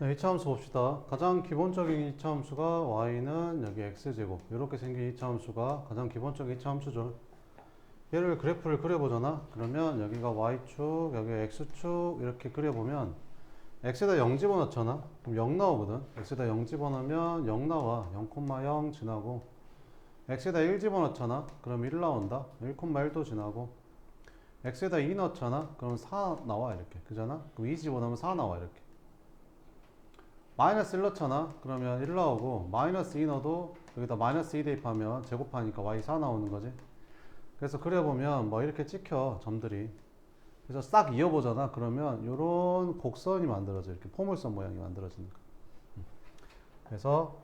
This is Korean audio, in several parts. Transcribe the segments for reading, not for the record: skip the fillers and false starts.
네, 이차함수 봅시다. 가장 기본적인 이차함수가 y는 여기 x제곱 이렇게 생긴 이차함수가 가장 기본적인 이차함수죠. 얘를 그래프를 그려보잖아. 그러면 여기가 y축, 여기 x축 이렇게 그려보면 x에다 0 집어넣잖아. 그럼 0 나오거든. x에다 0 집어넣으면 0 나와. 0,0 지나고 x에다 1 집어넣잖아. 그럼 1 나온다. 1,1도 지나고 x에다 2 넣잖아. 그럼 4 나와 이렇게. 그잖아? 그럼 2 집어넣으면 4 나와 이렇게. 마이너스 1 넣잖아. 그러면 1 나오고 마이너스 2 넣어도 여기다 마이너스 2 대입하면 제곱하니까 y 4 나오는 거지. 그래서 그려보면 뭐 이렇게 찍혀 점들이. 그래서 싹 이어보잖아. 그러면 이런 곡선이 만들어져. 이렇게 포물선 모양이 만들어지는 거. 그래서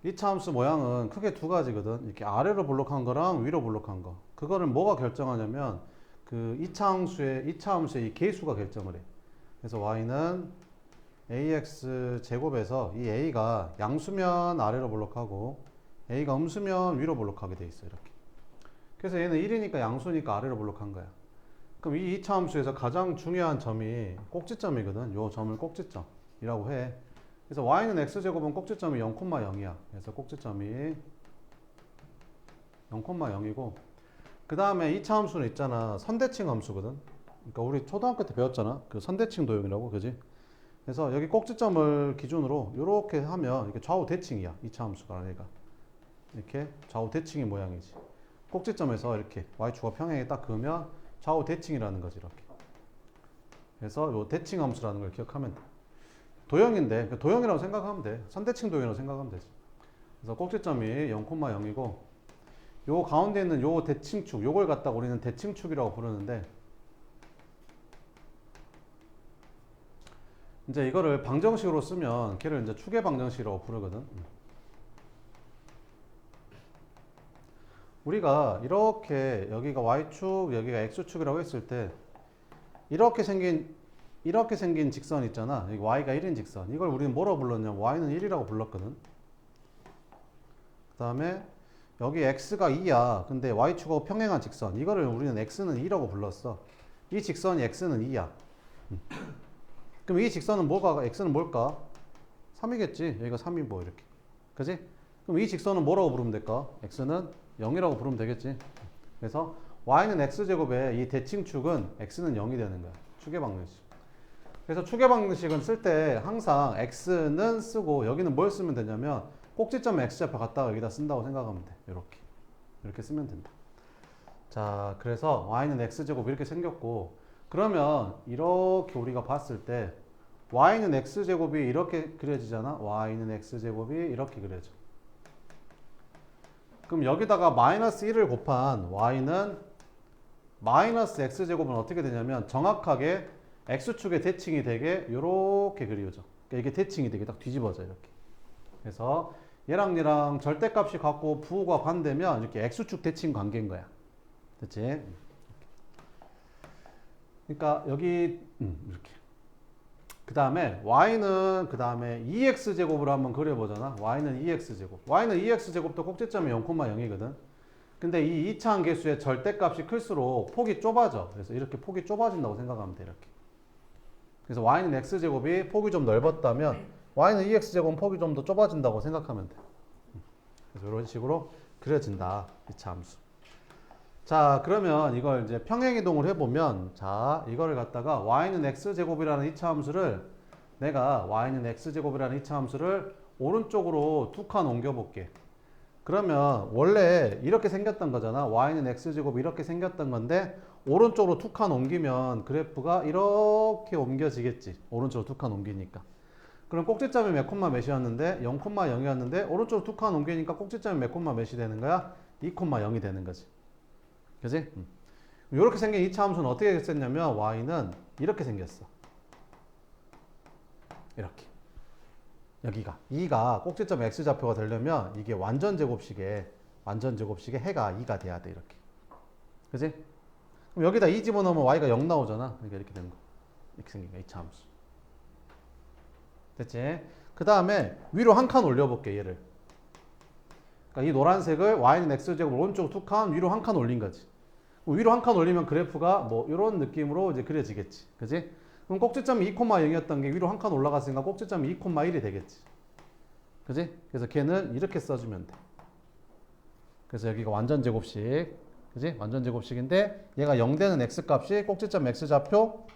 이차함수 모양은 크게 두 가지거든. 이렇게 아래로 볼록한 거랑 위로 볼록한 거. 그거를 뭐가 결정하냐면 그 이차함수의 이 계수가 결정을 해. 그래서 y는 ax 제곱에서 이 a가 양수면 아래로 볼록하고 a가 음수면 위로 볼록하게 돼 있어 이렇게. 그래서 얘는 1이니까 양수니까 아래로 볼록한 거야. 그럼 이 이차함수에서 가장 중요한 점이 꼭지점이거든. 요 점을 꼭지점이라고 해. 그래서 y는 x제곱은 꼭지점이 0,0이야. 그래서 꼭지점이 0,0이고 그 다음에 이차함수는 있잖아. 선대칭 함수거든. 그러니까 우리 초등학교 때 배웠잖아. 그 선대칭 도형이라고, 그지? 그래서 여기 꼭지점을 기준으로 이렇게 하면 이게 좌우 대칭이야. 이차함수가 얘가 이렇게 좌우 대칭의 모양이지. 꼭지점에서 이렇게 y축과 평행에 딱 그으면 좌우 대칭이라는 거지 이렇게. 그래서 요 대칭 함수라는 걸 기억하면 돼. 도형인데 도형이라고 생각하면 돼. 선대칭 도형이라고 생각하면 되지. 그래서 꼭지점이 0,0이고 요 가운데 있는 요 대칭축 요걸 갖다가 우리는 대칭축이라고 부르는데 이제 이거를 방정식으로 쓰면 걔를 이제 축의 방정식이라고 부르거든. 우리가 이렇게 여기가 y축, 여기가 x축이라고 했을 때 이렇게 생긴 직선 있잖아. 여기 y가 1인 직선. 이걸 우리는 뭐라고 불렀냐면 y는 1이라고 불렀거든. 그 다음에 여기 x가 2야. 근데 y축하고 평행한 직선. 이거를 우리는 x는 2라고 불렀어. 이 직선이 x는 2야. 그럼 이 직선은 x는 뭘까? 3이겠지. 여기가 3이고 이렇게. 그지? 그럼 이 직선은 뭐라고 부르면 될까? x는 0이라고 부르면 되겠지. 그래서 y는 x제곱에 이 대칭축은 x는 0이 되는 거야. 축의 방정식. 그래서 축의 방정식은 쓸 때 항상 x는 쓰고 여기는 뭘 쓰면 되냐면 꼭지점 x좌표 갖다가 여기다 쓴다고 생각하면 돼. 이렇게. 이렇게 쓰면 된다. 자, 그래서 y는 x제곱 이렇게 생겼고 그러면 이렇게 우리가 봤을 때 y는 x제곱이 이렇게 그려지잖아. y는 x제곱이 이렇게 그려져. 그럼 여기다가 마이너스 1을 곱한 y는 마이너스 x제곱은 어떻게 되냐면 정확하게 x축의 대칭이 되게 이렇게 그려져. 그러니까 이게 대칭이 되게 딱 뒤집어져 이렇게. 그래서 얘랑 절대값이 같고 부호가 반대면 이렇게 x축 대칭 관계인 거야. 됐지? 그러니까 여기 이렇게. 그 다음에 y는 그 다음에 2x제곱으로 한번 그려보잖아. y는 2x제곱. y는 2x제곱도 꼭지점이 0,0이거든. 근데 이 2차항 계수의 절대값이 클수록 폭이 좁아져. 그래서 이렇게 폭이 좁아진다고 생각하면 돼. 이렇게. 그래서 y는 x제곱이 폭이 좀 넓었다면 y는 2x제곱은 폭이 좀 더 좁아진다고 생각하면 돼. 그래서 이런 식으로 그려진다. 2차 함수. 자, 그러면 이걸 이제 평행이동을 해보면, 자, 이거를 갖다가 y는 x제곱이라는 2차 함수를 내가 y는 x제곱이라는 2차 함수를 오른쪽으로 두 칸 옮겨볼게. 그러면 원래 이렇게 생겼던 거잖아. y는 x제곱 이렇게 생겼던 건데 오른쪽으로 두 칸 옮기면 그래프가 이렇게 옮겨지겠지. 오른쪽으로 두 칸 옮기니까. 그럼 꼭지점이 몇 콤마 몇이었는데 0,0이었는데 오른쪽으로 두 칸 옮기니까 꼭지점이 몇 콤마 몇이 되는 거야? 2,0이 되는 거지. 그지? 이렇게 생긴 2차 함수는 어떻게 생겼냐면 y는 이렇게 생겼어. 이렇게. 여기가 2가 꼭지점 x좌표가 되려면 이게 완전 제곱식의 해가 2가 돼야 돼. 이렇게. 그지? 그럼 여기다 2 집어넣으면 y가 0 나오잖아. 그러니까 이렇게 되는 거. 이렇게 생긴 거 2차 함수. 됐지? 그 다음에 위로 한 칸 올려볼게. 얘를. 그러니까 이 노란색을 y는 x제곱 오른쪽 두 칸 위로 한 칸 올린 거지. 위로 한 칸 올리면 그래프가 뭐 이런 느낌으로 이제 그려지겠지. 그지? 그럼 꼭지점이 2,0이었던 게 위로 한 칸 올라갔으니까 꼭지점이 2,1이 되겠지. 그지? 그래서 걔는 이렇게 써주면 돼. 그래서 여기가 완전 제곱식. 그지? 완전 제곱식인데 얘가 0되는 x값이 꼭지점 x좌표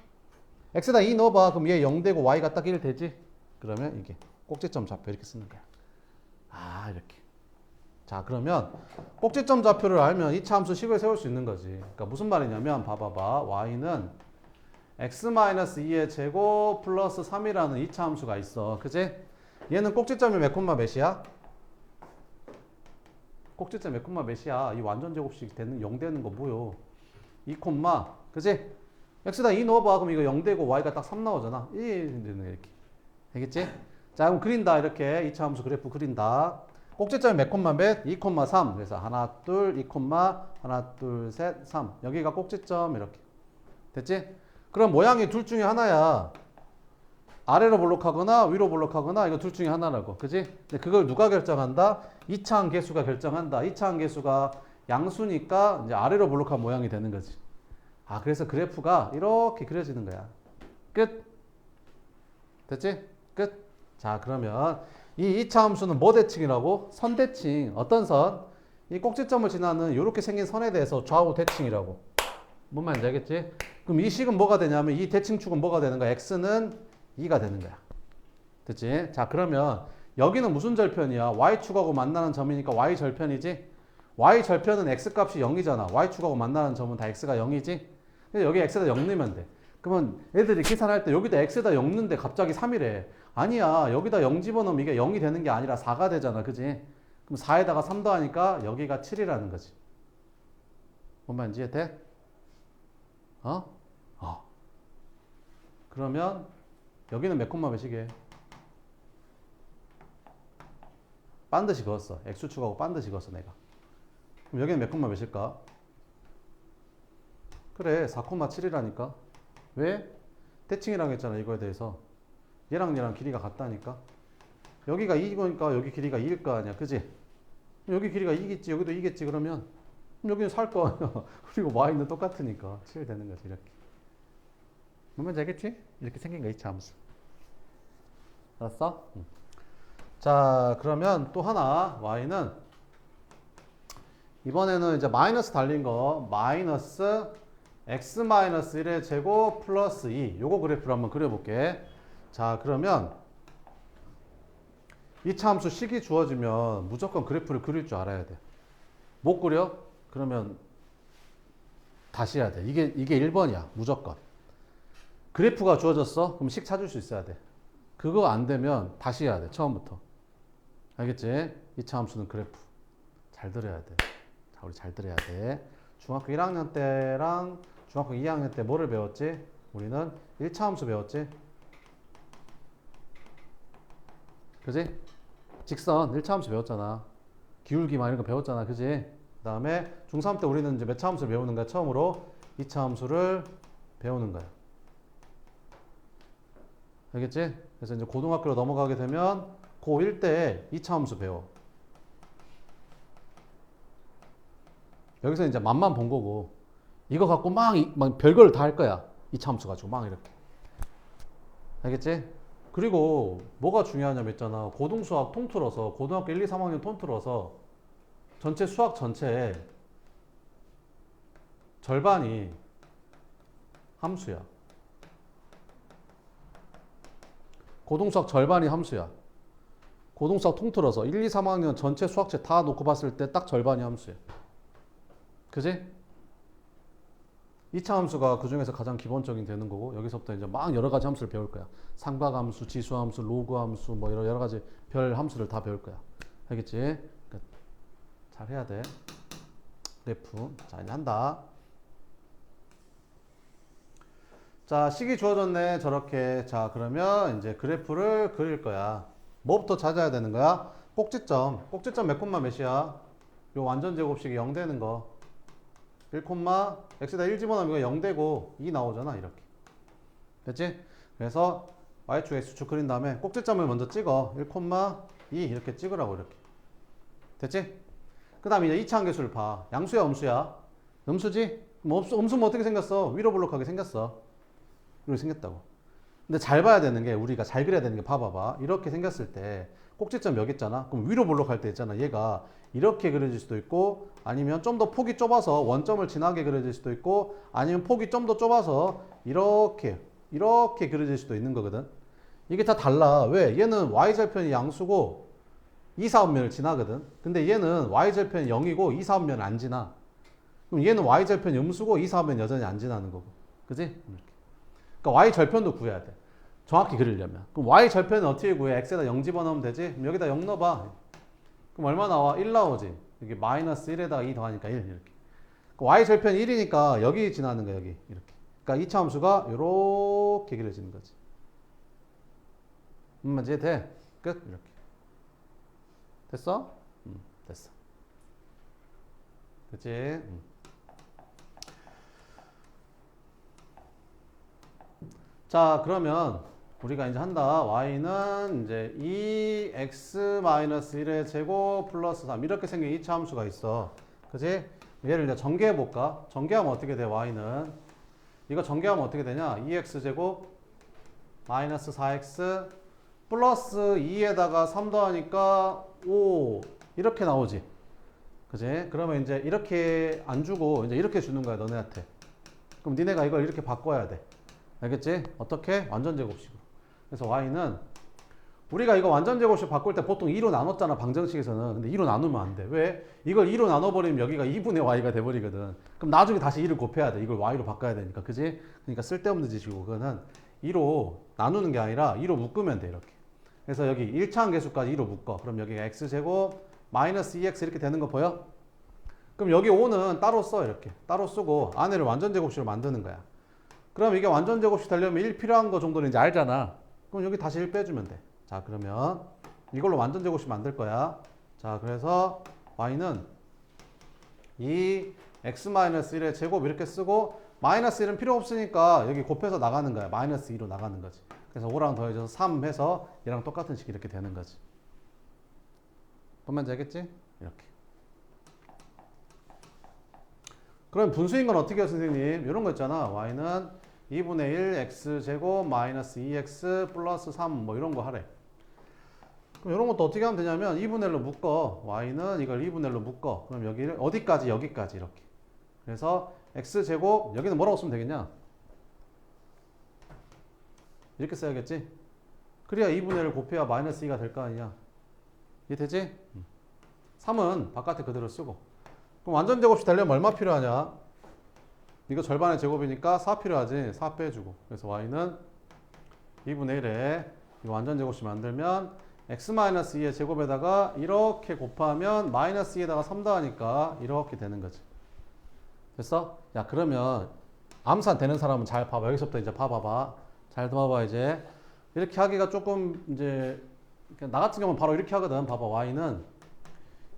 x에다 2 넣어봐. 그럼 얘 0되고 y가 딱 1 되지? 그러면 이게 꼭지점 좌표 이렇게 쓰는 거야. 아, 이렇게. 자, 그러면 꼭지점 좌표를 알면 이차 함수 식을 세울 수 있는 거지. 그러니까 무슨 말이냐면 봐봐봐. y는 x-2의 제곱 플러스 3이라는 이차 함수가 있어. 그지? 얘는 꼭지점이 몇 콤마 몇이야? 꼭지점 몇 콤마 몇이야? 이 완전 제곱식 되는 0 되는 거 뭐요? 2 콤마. 그지? x에다 2 넣어봐. 그럼 이거 0 되고 y가 딱 3 나오잖아. 1 되는 이렇게. 되겠지? 자, 그럼 그린다. 이렇게 2차 함수 그래프 그린다. 꼭지점이 몇 콤마 몇? 2 콤마 3. 그래서 하나, 둘, 2 콤마 하나, 둘, 셋, 3. 여기가 꼭지점 이렇게. 됐지? 그럼 모양이 둘 중에 하나야. 아래로 볼록하거나 위로 볼록하거나 이거 둘 중에 하나라고. 그지? 근데 그걸 누가 결정한다? 2차항 계수가 결정한다. 2차항 계수가 양수니까 이제 아래로 볼록한 모양이 되는 거지. 아, 그래서 그래프가 이렇게 그려지는 거야. 끝. 됐지? 끝. 자, 그러면 이 2차 함수는 뭐 대칭이라고? 선 대칭. 어떤 선? 이 꼭지점을 지나는 이렇게 생긴 선에 대해서 좌우 대칭이라고. 뭔 말인지 알겠지? 그럼 이 식은 뭐가 되냐면 이 대칭축은 뭐가 되는 거야? x는 2가 되는 거야. 됐지? 자, 그러면 여기는 무슨 절편이야? y축하고 만나는 점이니까 y절편이지? y절편은 x값이 0이잖아. y축하고 만나는 점은 다 x가 0이지? 여기 x에다 0 넣으면 돼. 그러면 애들이 계산할 때 여기다 x에다 0 넣는데 갑자기 3이래. 아니야. 여기다 0 집어넣으면 이게 0이 되는 게 아니라 4가 되잖아. 그지? 그럼 4에다가 3 더하니까 여기가 7이라는 거지. 뭔 말인지 이해돼? 그러면 여기는 몇 콤마 몇이게? 반드시 그었어. x축하고 반드시 그었어 내가. 그럼 여기는 몇 콤마 몇일까? 그래 4,7이라니까. 왜? 대칭이라고 했잖아 이거에 대해서. 얘랑 얘랑 길이가 같다니까. 여기가 2이니까 여기 길이가 2일 거 아니야. 그지? 여기 길이가 2겠지. 여기도 2겠지. 그러면 여기는 살 거 아니야. 그리고 y는 똑같으니까 7 되는 거지 이렇게. 뭔지 알겠지? 이렇게 생긴 거 2차 함수. 알았어? 자, 그러면 또 하나 y는 이번에는 이제 마이너스 달린 거 마이너스 x-1의 제곱 플러스 2 요거 그래프를 한번 그려볼게. 자, 그러면 2차 함수 식이 주어지면 무조건 그래프를 그릴 줄 알아야 돼. 못 그려? 그러면 다시 해야 돼. 이게 1번이야. 무조건. 그래프가 주어졌어? 그럼 식 찾을 수 있어야 돼. 그거 안 되면 다시 해야 돼. 처음부터. 알겠지? 2차 함수는 그래프. 잘 들어야 돼. 자, 우리 잘 들어야 돼. 중학교 1학년 때랑 중학교 2학년 때 뭐를 배웠지? 우리는 1차 함수 배웠지? 그지? 직선 1차 함수 배웠잖아. 기울기 막 이런 거 배웠잖아. 그지? 그 다음에 중3 때 우리는 이제 몇 차 함수를 배우는 거야? 처음으로 2차 함수를 배우는 거야. 알겠지? 그래서 이제 고등학교로 넘어가게 되면 고1 때 2차 함수 배워. 여기서 이제 맛만 본 거고 이거 갖고 막 별걸 다 할 거야. 2차 함수 가지고 막 이렇게. 알겠지? 그리고 뭐가 중요하냐면 있잖아. 고등수학 통틀어서 고등학교 1, 2, 3학년 통틀어서 전체 수학 전체에 절반이 함수야. 고등수학 절반이 함수야. 고등수학 통틀어서 1, 2, 3학년 전체 수학책 다 놓고 봤을 때 딱 절반이 함수야. 그지? 2차 함수가 그 중에서 가장 기본적인 되는 거고 여기서부터 이제 막 여러 가지 함수를 배울 거야. 삼각함수, 지수함수, 로그함수 뭐 여러 가지 별 함수를 다 배울 거야. 알겠지? 그러니까 잘 해야 돼. 그래프. 자, 이제 한다. 자, 식이 주어졌네. 저렇게. 자, 그러면 이제 그래프를 그릴 거야. 뭐부터 찾아야 되는 거야? 꼭지점. 꼭지점 몇 콤마 몇이야? 요 완전 제곱식이 0 되는 거. 1, x에다 1 집어넣으면 이거 0 되고 2 나오잖아. 이렇게. 됐지? 그래서 y축, x축 그린 다음에 꼭지점을 먼저 찍어. 1, 2 이렇게 찍으라고 이렇게. 됐지? 그 다음에 이제 2차 함계수를 봐. 양수야, 음수야? 음수지? 뭐 음수면 어떻게 생겼어? 위로 볼록하게 생겼어. 이렇게 생겼다고. 근데 잘 봐야 되는 게 우리가 잘 그려야 되는 게 봐봐봐. 이렇게 생겼을 때 꼭지점 여기 있잖아. 그럼 위로 볼록할 때 있잖아. 얘가 이렇게 그려질 수도 있고 아니면 좀 더 폭이 좁아서 원점을 지나게 그려질 수도 있고 아니면 폭이 좀 더 좁아서 이렇게 그려질 수도 있는 거거든. 이게 다 달라. 왜? 얘는 y절편이 양수고 2, 4원면을 지나거든. 근데 얘는 y절편이 0이고 2, 4원면을 안 지나. 그럼 얘는 y절편이 음수고 2, 4원면 여전히 안 지나는 거고. 그지? 이렇게. 그러니까 y절편도 구해야 돼. 정확히 그리려면. 그럼 y절편은 어떻게 구해? x에다 0 집어넣으면 되지? 그럼 여기다 0 넣어봐. 그럼 얼마 나와? 1 나오지. 여기 마이너스 1에다가 2 더하니까 1 이렇게. y절편이 1이니까 여기 지나는 거야. 여기 이렇게. 그러니까 2차 함수가 이렇게 그려지는 거지. 이제 돼. 끝. 이렇게. 됐어? 됐어. 됐지? 자, 그러면 우리가 이제 한다. y는 이제 2x-1의 제곱 플러스 3 이렇게 생긴 2차 함수가 있어. 그지? 얘를 이제 전개해 볼까? 전개하면 어떻게 돼? y는 이거 전개하면 어떻게 되냐? 2x 제곱 마이너스 4x 플러스 2에다가 3 더하니까 5 이렇게 나오지. 그지? 그러면 이제 이렇게 안 주고 이제 이렇게 주는 거야, 너네한테. 그럼 니네가 이걸 이렇게 바꿔야 돼. 알겠지? 어떻게? 완전 제곱식으로. 그래서 y는 우리가 이거 완전 제곱식 바꿀 때 보통 2로 나눴잖아, 방정식에서는. 근데 2로 나누면 안 돼. 왜? 이걸 2로 나눠버리면 여기가 2분의 y가 돼버리거든. 그럼 나중에 다시 2를 곱해야 돼. 이걸 y로 바꿔야 되니까. 그지? 그러니까 쓸데없는 짓이고, 그거는 2로 나누는 게 아니라 2로 묶으면 돼, 이렇게. 그래서 여기 1차항 계수까지 2로 묶어. 그럼 여기가 x제곱 마이너스 2x 이렇게 되는 거 보여? 그럼 여기 5는 따로 써, 이렇게. 따로 쓰고 안에를 완전 제곱식으로 만드는 거야. 그럼 이게 완전 제곱식 되려면 1 필요한 거 정도는 이제 알잖아. 그럼 여기 다시 1 빼주면 돼. 자, 그러면 이걸로 완전 제곱식 만들 거야. 자, 그래서 y는 2x-1의 제곱 이렇게 쓰고 마이너스 1은 필요 없으니까 여기 곱해서 나가는 거야. 마이너스 2로 나가는 거지. 그래서 5랑 더해져서 3 해서 얘랑 똑같은 식이 이렇게 되는 거지. 보면 되겠지? 이렇게. 그럼 분수인 건 어떻게 해요, 선생님? 이런 거 있잖아. y는 2분의 1 x제곱 마이너스 2x 플러스 3 뭐 이런 거 하래. 그럼 이런 것도 어떻게 하면 되냐면 2분의 1로 묶어. y는 이걸 2분의 1로 묶어. 그럼 여기를 어디까지? 여기까지 이렇게. 그래서 x제곱 여기는 뭐라고 쓰면 되겠냐? 이렇게 써야겠지? 그래야 2분의 1을 곱해야 마이너스 2가 될 거 아니냐? 이해되지? 3은 바깥에 그대로 쓰고. 그럼 완전 제곱식 되려면 얼마 필요하냐? 이거 절반의 제곱이니까 4 필요하지. 4 빼주고. 그래서 y는 2분의 1에 이거 완전 제곱식 만들면 x-2의 제곱에다가 이렇게 곱하면 마이너스 2에다가 3 더하니까 이렇게 되는 거지. 됐어? 야, 그러면 암산 되는 사람은 잘 봐봐. 여기서부터 이제 봐봐봐. 잘 봐봐. 이제 이렇게 하기가 조금 이제 나 같은 경우는 바로 이렇게 하거든. 봐봐. y는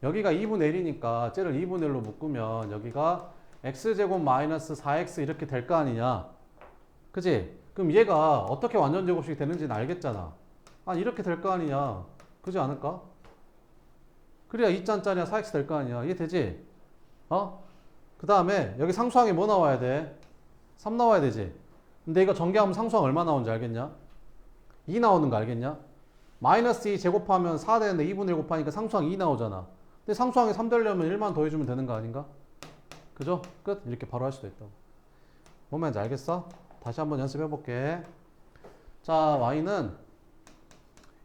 여기가 2분의 1이니까 쟤를 2분의 1로 묶으면 여기가 x제곱 마이너스 4x 이렇게 될 거 아니냐. 그지? 그럼 얘가 어떻게 완전 제곱식이 되는지는 알겠잖아. 아, 이렇게 될 거 아니냐. 그지 않을까? 그래야 2짠짜리야 4x 될 거 아니야. 이해 되지? 어? 그 다음에 여기 상수항에 뭐 나와야 돼? 3 나와야 되지. 근데 이거 전개하면 상수항 얼마 나오는지 알겠냐? 2 나오는 거 알겠냐? 마이너스 2 제곱하면 4 되는데 2분의 1 곱하니까 상수항 2 나오잖아. 근데 상수항이 3 되려면 1만 더해주면 되는 거 아닌가? 그죠? 끝. 이렇게 바로 할 수도 있다고. 뭔 말인지 알겠어? 다시 한번 연습해 볼게. 자, y는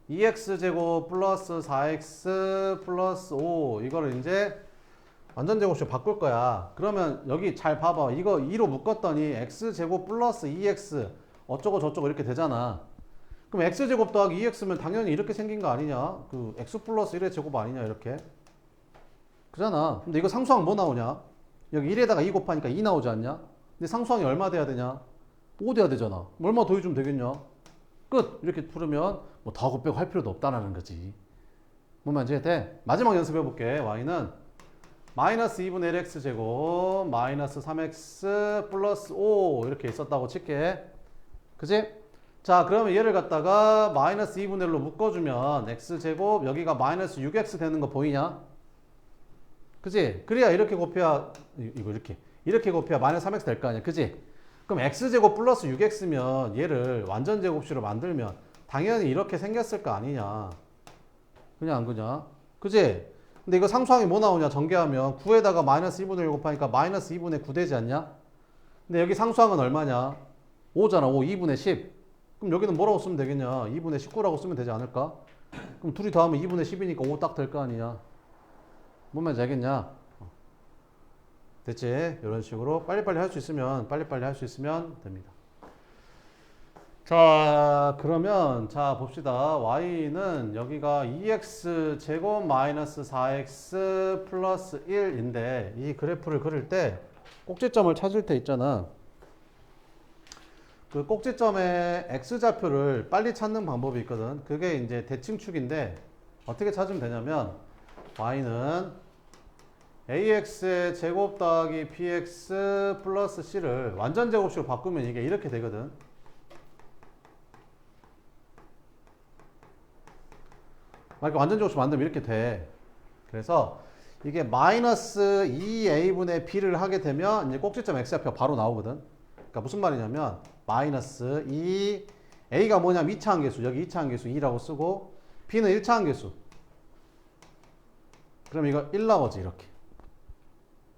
2x제곱 플러스 4x 플러스 5 이거를 이제 완전 제곱식 바꿀 거야. 그러면 여기 잘 봐봐. 이거 2로 묶었더니 x제곱 플러스 2x 어쩌고 저쩌고 이렇게 되잖아. 그럼 x제곱 더하기 2x면 당연히 이렇게 생긴 거 아니냐? 그 x 플러스 1의 제곱 아니냐 이렇게. 그잖아. 근데 이거 상수항 뭐 나오냐? 여기 1에다가 2 곱하니까 2 나오지 않냐? 근데 상수항이 얼마 돼야 되냐? 5 돼야 되잖아. 얼마 더해주면 되겠냐? 끝! 이렇게 풀으면 뭐 더하고 빼고 할 필요도 없다라는 거지. 뭐면 이제 돼? 마지막 연습해 볼게. y는 마이너스 2분의 1x 제곱 마이너스 3x 플러스 5 이렇게 있었다고 칠게. 그지? 자, 그러면 얘를 갖다가 마이너스 2분의 1로 묶어주면 x 제곱 여기가 마이너스 6x 되는 거 보이냐? 그지? 그래야 이렇게 곱해야 이거 이렇게 곱해야 마이너스 3x 될 거 아니야. 그지? 그럼 x제곱 플러스 6x면 얘를 완전 제곱식으로 만들면 당연히 이렇게 생겼을 거 아니냐. 그냥 안 그냐? 그지? 근데 이거 상수항이 뭐 나오냐? 전개하면 9에다가 마이너스 2분의 1 곱하니까 마이너스 2분의 9 되지 않냐? 근데 여기 상수항은 얼마냐? 5잖아. 5, 2분의 10. 그럼 여기는 뭐라고 쓰면 되겠냐? 2분의 19라고 쓰면 되지 않을까? 그럼 둘이 더하면 2분의 10이니까 5 딱 될 거 아니냐? 뭔 말인지 알겠냐? 됐지? 이런 식으로 빨리빨리 할 수 있으면 됩니다. 자, 그러면 자 봅시다. y는 여기가 2x 제곱 마이너스 4x 플러스 1인데 이 그래프를 그릴 때 꼭지점을 찾을 때 있잖아. 그 꼭지점의 x좌표를 빨리 찾는 방법이 있거든. 그게 이제 대칭축인데 어떻게 찾으면 되냐면 y는 ax의 제곱 더하기 bx 플러스 c를 완전 제곱식으로 바꾸면 이게 이렇게 되거든. 만약에 완전 제곱식 만들면 이렇게 돼. 그래서 이게 마이너스 2a분의 b를 하게 되면 이제 꼭지점 x좌표 바로 나오거든. 그러니까 무슨 말이냐면 마이너스 2 a가 뭐냐면 2차 함계수, 여기 2차 함계수 2라고 쓰고 b는 1차 함계수. 그럼 이거 1 나오지 이렇게.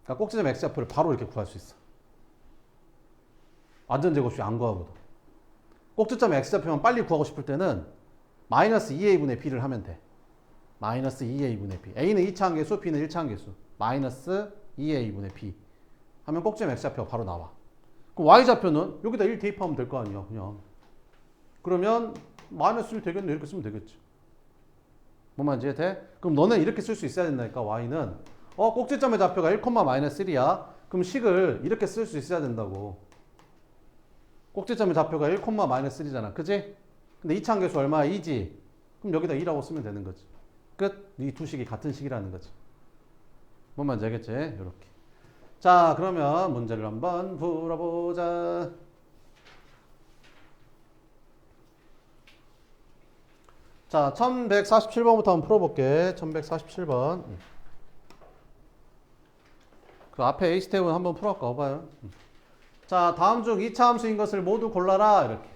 그러니까 꼭지점 x좌표를 바로 이렇게 구할 수 있어. 완전 제곱식 안 구하고도. 꼭지점 x좌표만 빨리 구하고 싶을 때는 마이너스 2a분의 b를 하면 돼. 마이너스 2a분의 b. a는 2차 함계수, b는 1차 함계수. 마이너스 2a분의 b. 하면 꼭지점 x좌표가 바로 나와. 그럼 y좌표는 여기다 1 대입하면 될 거 아니야, 그냥. 그러면 마이너스 1 되겠네. 이렇게 쓰면 되겠지. 뭔 말인지 돼? 그럼 너는 이렇게 쓸 수 있어야 된다니까, y는. 꼭지점의 좌표가 1, 마이너스 1이야. 그럼 식을 이렇게 쓸 수 있어야 된다고. 꼭지점의 좌표가 1, 마이너스 1이잖아. 그지? 근데 2차 함계수 얼마야? 2지? 그럼 여기다 2라고 쓰면 되는 거지. 끝. 이 두 식이 같은 식이라는 거지. 뭔 말인지 알겠지? 이렇게. 자, 그러면 문제를 한번 풀어보자. 자, 1147번부터 한번 풀어볼게. 1147번. 그 앞에 A 스텝은 한번 풀어볼까 봐요. 자, 다음 중 2차 함수인 것을 모두 골라라. 이렇게.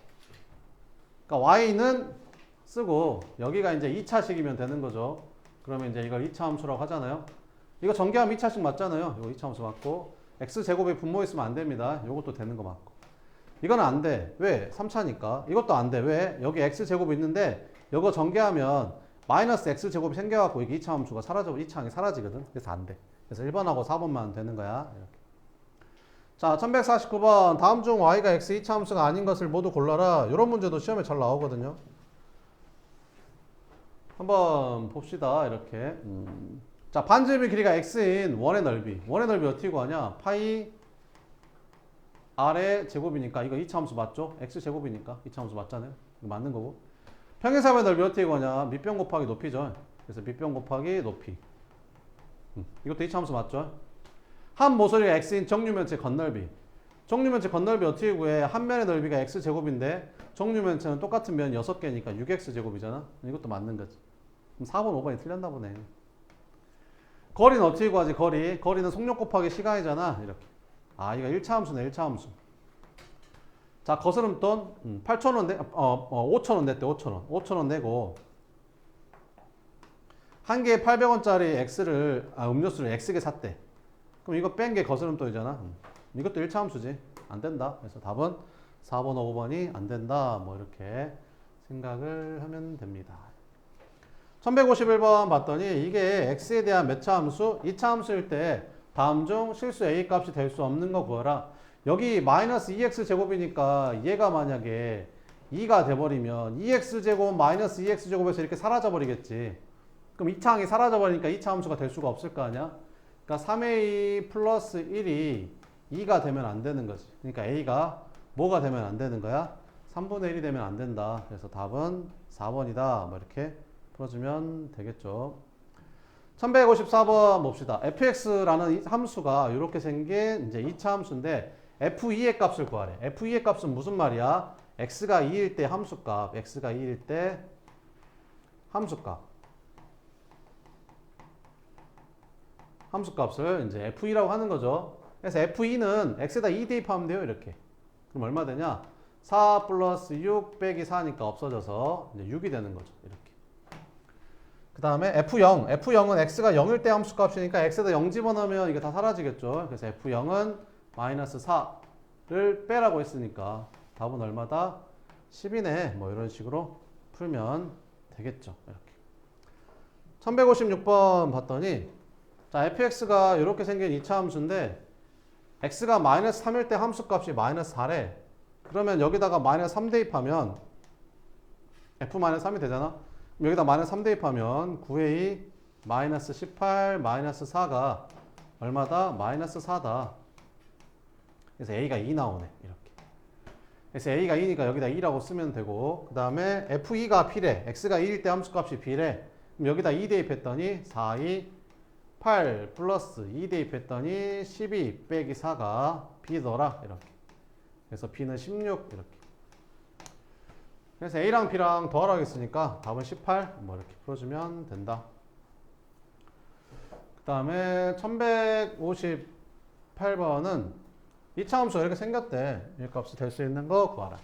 그러니까 y는 쓰고 여기가 이제 2차식이면 되는 거죠. 그러면 이제 이걸 2차 함수라고 하잖아요. 이거 전개하면 2차식 맞잖아요. 이거 2차 함수 맞고 x제곱이 분모 있으면 안 됩니다. 이것도 되는 거 맞고. 이거는 안 돼. 왜? 3차니까. 이것도 안 돼. 왜? 여기 x제곱이 있는데 이거 전개하면 마이너스 x제곱이 생겨갖고 이게 2차 함수가 사라져, 2차 항이 사라지거든. 그래서 안 돼. 그래서 1번하고 4번만 되는 거야. 이렇게. 자, 1149번. 다음 중 y가 x 2차 함수가 아닌 것을 모두 골라라. 이런 문제도 시험에 잘 나오거든요. 한번 봅시다. 이렇게. 자, 반지름의 길이가 x인 원의 넓이. 원의 넓이 어떻게 구하냐? 파이 r의 제곱이니까 이거 2차 함수 맞죠? x제곱이니까 2차 함수 맞잖아요. 이거 맞는 거고. 평행사변 넓이 어떻게 구하냐? 밑변 곱하기 높이죠. 그래서 밑변 곱하기 높이. 이것도 2차 함수 맞죠? 한 모서리가 x인 정류면체 건널비. 정류면체 건널비 어떻게 구해? 한 면의 넓이가 x제곱인데 정류면체는 똑같은 면 6개니까 6x제곱이잖아. 이것도 맞는 거지. 그럼 4번, 5번이 틀렸나 보네. 거리는 어떻게 구하지? 거리는 속력 곱하기 시간이잖아. 이렇게. 아, 이거 1차 함수네. 1차 함수. 자, 거스름돈 8,000원 5,000원 냈대. 5,000원. 5,000원 내고 한 개에 800원짜리 음료수를 X개 샀대. 그럼 이거 뺀 게 거스름돈이잖아. 이것도 1차 함수지. 안 된다. 그래서 답은 4번, 5번이 안 된다. 뭐 이렇게 생각을 하면 됩니다. 1151번 봤더니 이게 X에 대한 몇 차 함수? 2차 함수일 때 다음 중 실수 A 값이 될 수 없는 거 구하라. 여기 마이너스 2x 제곱이니까 얘가 만약에 2가 돼버리면 2x 제곱 마이너스 2x 제곱에서 이렇게 사라져 버리겠지. 그럼 2차 항이 사라져 버리니까 2차 함수가 될 수가 없을 거 아니야. 그러니까 3a 플러스 1이 2가 되면 안 되는 거지. 그러니까 a가 뭐가 되면 안 되는 거야? 3분의 1이 되면 안 된다. 그래서 답은 4번이다. 뭐 이렇게 풀어주면 되겠죠. 1154번 봅시다. fx라는 함수가 이렇게 생긴 이제 2차 함수인데 f2의 값을 구하래. f2의 값은 무슨 말이야? x가 2일 때 함수값. x가 2일 때 함수값. 함수값을 이제 f2라고 하는 거죠. 그래서 f2는 x에다 2 대입하면 돼요. 이렇게. 그럼 얼마 되냐? 4 플러스 6 빼기 4니까 없어져서 이제 6이 되는 거죠. 이렇게. 그 다음에 F0. F0은 x가 0일 때 함수값이니까 x에다 0 집어넣으면 이게 다 사라지겠죠. 그래서 F0은 마이너스 4를 빼라고 했으니까 답은 얼마다? 10이네. 뭐 이런 식으로 풀면 되겠죠. 이렇게. 1156번 봤더니 자, fx가 이렇게 생긴 2차 함수인데 x가 마이너스 3일 때 함수값이 마이너스 4래. 그러면 여기다가 마이너스 3 대입하면 f-3이 되잖아. 여기다 마이너스 3 대입하면 9a 마이너스 18 마이너스 4가 얼마다? 마이너스 4다. 그래서 a가 2 나오네. 이렇게. 그래서 a가 2니까 여기다 2라고 쓰면 되고 그 다음에 f2가 p래. x가 2일 때 함수값이 b래. 그럼 여기다 2 대입했더니 4, 2, 8 플러스 2 대입했더니 12 빼기 4가 b더라. 이렇게. 그래서 b는 16 이렇게. 그래서 a랑 b랑 더하라고 했으니까 답은 18 뭐 이렇게 풀어주면 된다. 그 다음에 1158번은 2차 함수가 이렇게 생겼대. 이 값이 될 수 있는 거 구하라.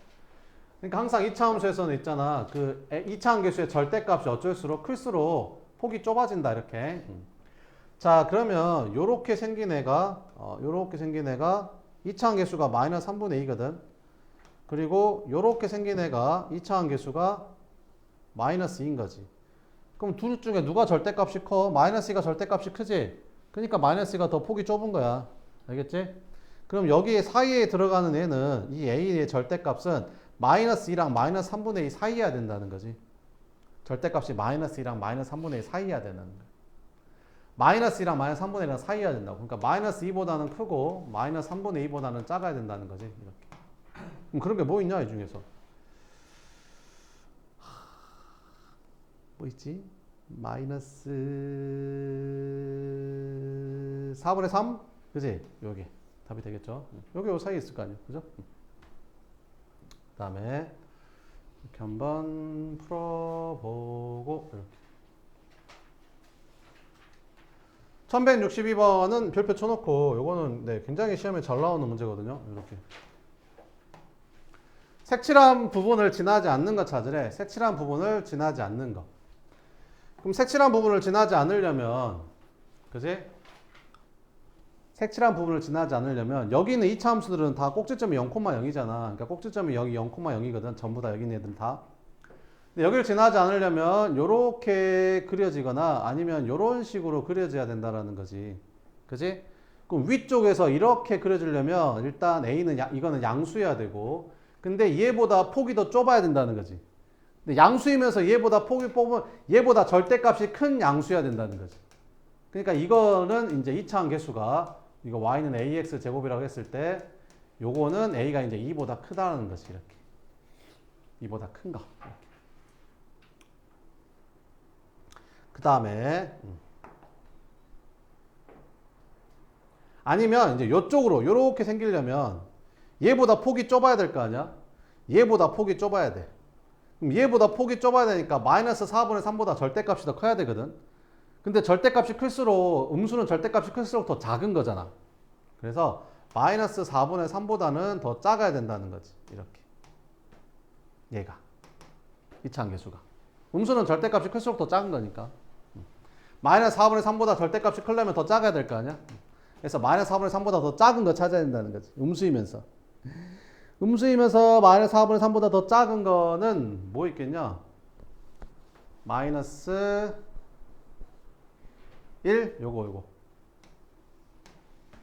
그러니까 항상 2차 함수에서는 있잖아. 그 2차 함계수의 절대값이 어쩔수록 클수록 폭이 좁아진다. 이렇게. 자, 그러면 요렇게 생긴 애가 2차 함계수가 마이너스 3분의 2거든. 그리고 요렇게 생긴 애가 2차 함계수가 마이너스 2인 거지. 그럼 둘 중에 누가 절대값이 커? 마이너스 2가 절대값이 크지? 그러니까 마이너스 2가 더 폭이 좁은 거야. 알겠지? 그럼 여기 사이에 들어가는 애는 이 a의 절대값은 마이너스 2랑 마이너스 3분의 2 사이여야 된다는 거지. 절대값이 마이너스 2랑 마이너스 3분의 2 사이여야 되는 거야. 마이너스 2랑 마이너스 3분의 1랑 사이여야 된다고. 그러니까 마이너스 2보다는 크고 마이너스 3분의 2보다는 작아야 된다는 거지. 이렇게. 그럼 그런 게 뭐 있냐 이 중에서. 뭐 있지? 마이너스 4분의 3? 그지? 요게 답이 되겠죠. 요게 요 사이에 있을 거 아니에요. 그죠? 그 다음에 이렇게 한번 풀어보고 이렇게. 1162번은 별표 쳐놓고 요거는 네, 굉장히 시험에 잘 나오는 문제거든요. 이렇게. 색칠한 부분을 지나지 않는 거 찾으래. 색칠한 부분을 지나지 않는 거. 그럼 색칠한 부분을 지나지 않으려면 그지? 색칠한 부분을 지나지 않으려면 여기 있는 2차 함수들은 다 꼭지점이 0,0이잖아. 그러니까 꼭지점이 여기 0,0이거든. 전부 다 여기 있는 애들은 다. 근데 여기를 지나지 않으려면 요렇게 그려지거나 아니면 요런 식으로 그려져야 된다라는 거지. 그지? 그럼 위쪽에서 이렇게 그려지려면 일단 A는 이거는 양수여야 되고 근데 얘보다 폭이 더 좁아야 된다는 거지. 근데 양수이면서 얘보다 폭이 뽑으면 얘보다 절대값이 큰 양수여야 된다는 거지. 그러니까 이거는 이제 2차 함계수가 이거 y는 ax 제곱이라고 했을 때 요거는 a가 이제 2보다 크다는 거지. 이렇게. 2보다 큰 거. 그 다음에 아니면 이제 요쪽으로 요렇게 생기려면 얘보다 폭이 좁아야 될 거 아니야? 얘보다 폭이 좁아야 돼. 그럼 얘보다 폭이 좁아야 되니까 마이너스 4분의 3보다 절대값이 더 커야 되거든. 근데 절대값이 클수록 음수는 절대값이 클수록 더 작은 거잖아. 그래서 마이너스 4분의 3보다는 더 작아야 된다는 거지. 이렇게. 얘가. 2차 함계수가. 음수는 절대값이 클수록 더 작은 거니까. 마이너스 4분의 3보다 절대값이 크려면 더 작아야 될 거 아니야? 그래서 마이너스 4분의 3보다 더 작은 거 찾아야 된다는 거지. 음수이면서. 음수이면서 마이너스 4분의 3보다 더 작은 거는 뭐 있겠냐? 마이너스 1? 요거.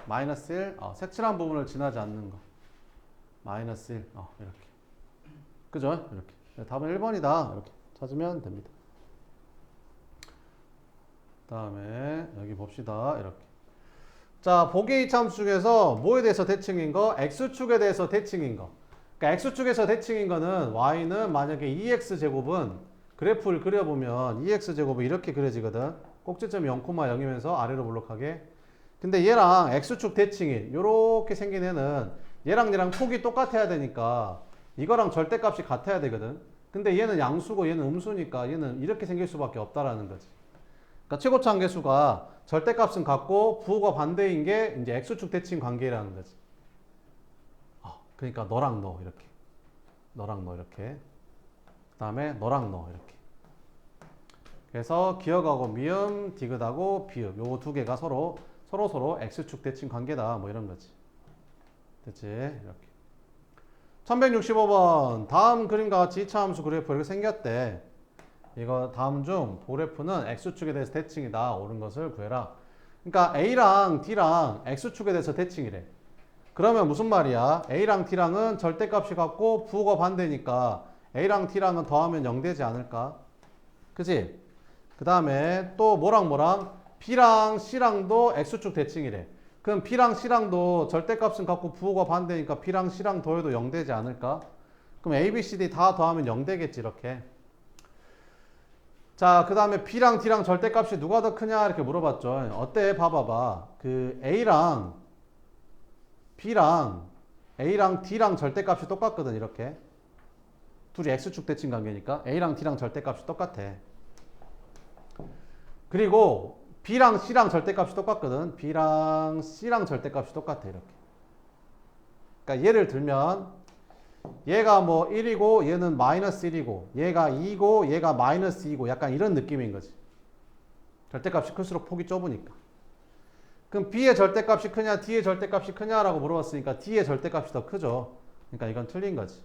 마이너스 1? 색칠한 부분을 지나지 않는 거. 마이너스 1. 이렇게. 그죠? 이렇게. 답은 1번이다. 이렇게 찾으면 됩니다. 그 다음에 여기 봅시다. 이렇게. 자, 보기 2차 함수 중에서 뭐에 대해서 대칭인 거? x축에 대해서 대칭인 거. 그러니까 x축에서 대칭인 거는 y는 만약에 2x제곱은 그래프를 그려보면 2x제곱은 이렇게 그려지거든. 꼭지점이 0,0이면서 아래로 볼록하게. 근데 얘랑 x축 대칭인 요렇게 생긴 애는 얘랑 폭이 똑같아야 되니까 이거랑 절대값이 같아야 되거든. 근데 얘는 양수고 얘는 음수니까 얘는 이렇게 생길 수밖에 없다라는 거지. 그러니까 최고차 함계수가 절대값은 같고 부호가 반대인 게 이제 x축 대칭 관계라는 거지. 그러니까 너랑 너 이렇게. 너랑 너 이렇게. 그 다음에 너랑 너 이렇게. 그래서 기억하고 미음, 디귿하고 비읍 요거 두 개가 서로 x축 대칭 관계다 뭐 이런 거지. 됐지? 이렇게. 1165번 다음 그림과 같이 2차 함수 그래프 이렇게 생겼대. 이거 다음 중 도래프는 x축에 대해서 대칭이다. 옳은 것을 구해라. 그러니까 a랑 d랑 x축에 대해서 대칭이래. 그러면 무슨 말이야? a랑 d랑은 절대값이 같고 부호가 반대니까 a랑 d랑은 더하면 0 되지 않을까? 그치? 그 다음에 또 뭐랑 b랑 c랑도 x축 대칭이래. 그럼 b랑 c랑도 절대값은 같고 부호가 반대니까 b랑 c랑 더해도 0 되지 않을까? 그럼 a, b, c, d 다 더하면 0 되겠지 이렇게. 자, 그 다음에 b랑 d랑 절대값이 누가 더 크냐 이렇게 물어봤죠. 어때? 봐봐봐. 그 a랑 b랑 a랑 d랑 절대값이 똑같거든 이렇게. 둘이 x축 대칭 관계니까 a랑 d랑 절대값이 똑같아. 그리고 b랑 c랑 절대값이 똑같거든. b랑 c랑 절대값이 똑같아 이렇게. 그러니까 예를 들면 얘가 뭐 1이고 얘는 마이너스 1이고 얘가 2고 얘가 마이너스 2고 약간 이런 느낌인 거지. 절대값이 클수록 폭이 좁으니까. 그럼 b의 절대값이 크냐 d의 절대값이 크냐라고 물어봤으니까 d의 절대값이 더 크죠. 그러니까 이건 틀린 거지.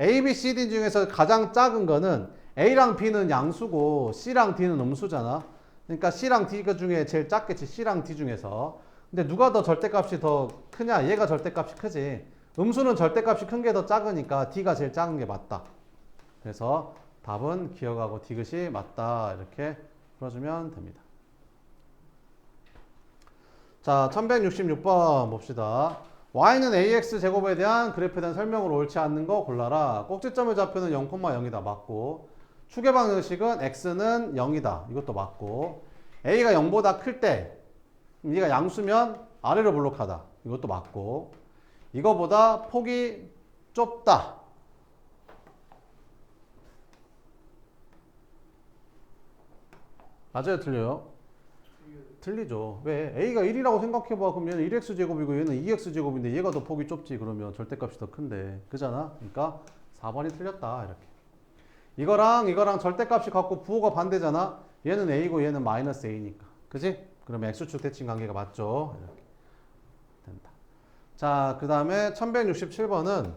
a, b, c, d 중에서 가장 작은 거는 a랑 b는 양수고 c랑 d는 음수잖아. 그러니까 c랑 d 중에 제일 작겠지. c랑 d 중에서. 근데 누가 더 절대값이 더 크냐? 얘가 절대값이 크지. 음수는 절대값이 큰 게 더 작으니까 d가 제일 작은 게 맞다. 그래서 답은 기억하고 디귿이 맞다. 이렇게 풀어주면 됩니다. 자, 1166번 봅시다. y는 ax 제곱에 대한 그래프에 대한 설명으로 옳지 않는 거 골라라. 꼭지점의 좌표는 0,0이다. 맞고. 추계 방정식은 x는 0이다. 이것도 맞고. a가 0보다 클 때 얘가 양수면 아래로 볼록하다. 이것도 맞고. 이거보다 폭이 좁다. 맞아요? 틀려요? 틀리죠. 왜? a가 1이라고 생각해봐. 그럼 얘는 1x제곱이고 얘는 2x제곱인데 얘가 더 폭이 좁지. 그러면 절대값이 더 큰데. 그잖아? 그러니까 4번이 틀렸다. 이렇게. 이거랑 절대값이 같고 부호가 반대잖아. 얘는 a고 얘는 마이너스 a니까. 그지? 그러면 x축 대칭 관계가 맞죠. 이렇게 된다. 자, 그 다음에 1167번은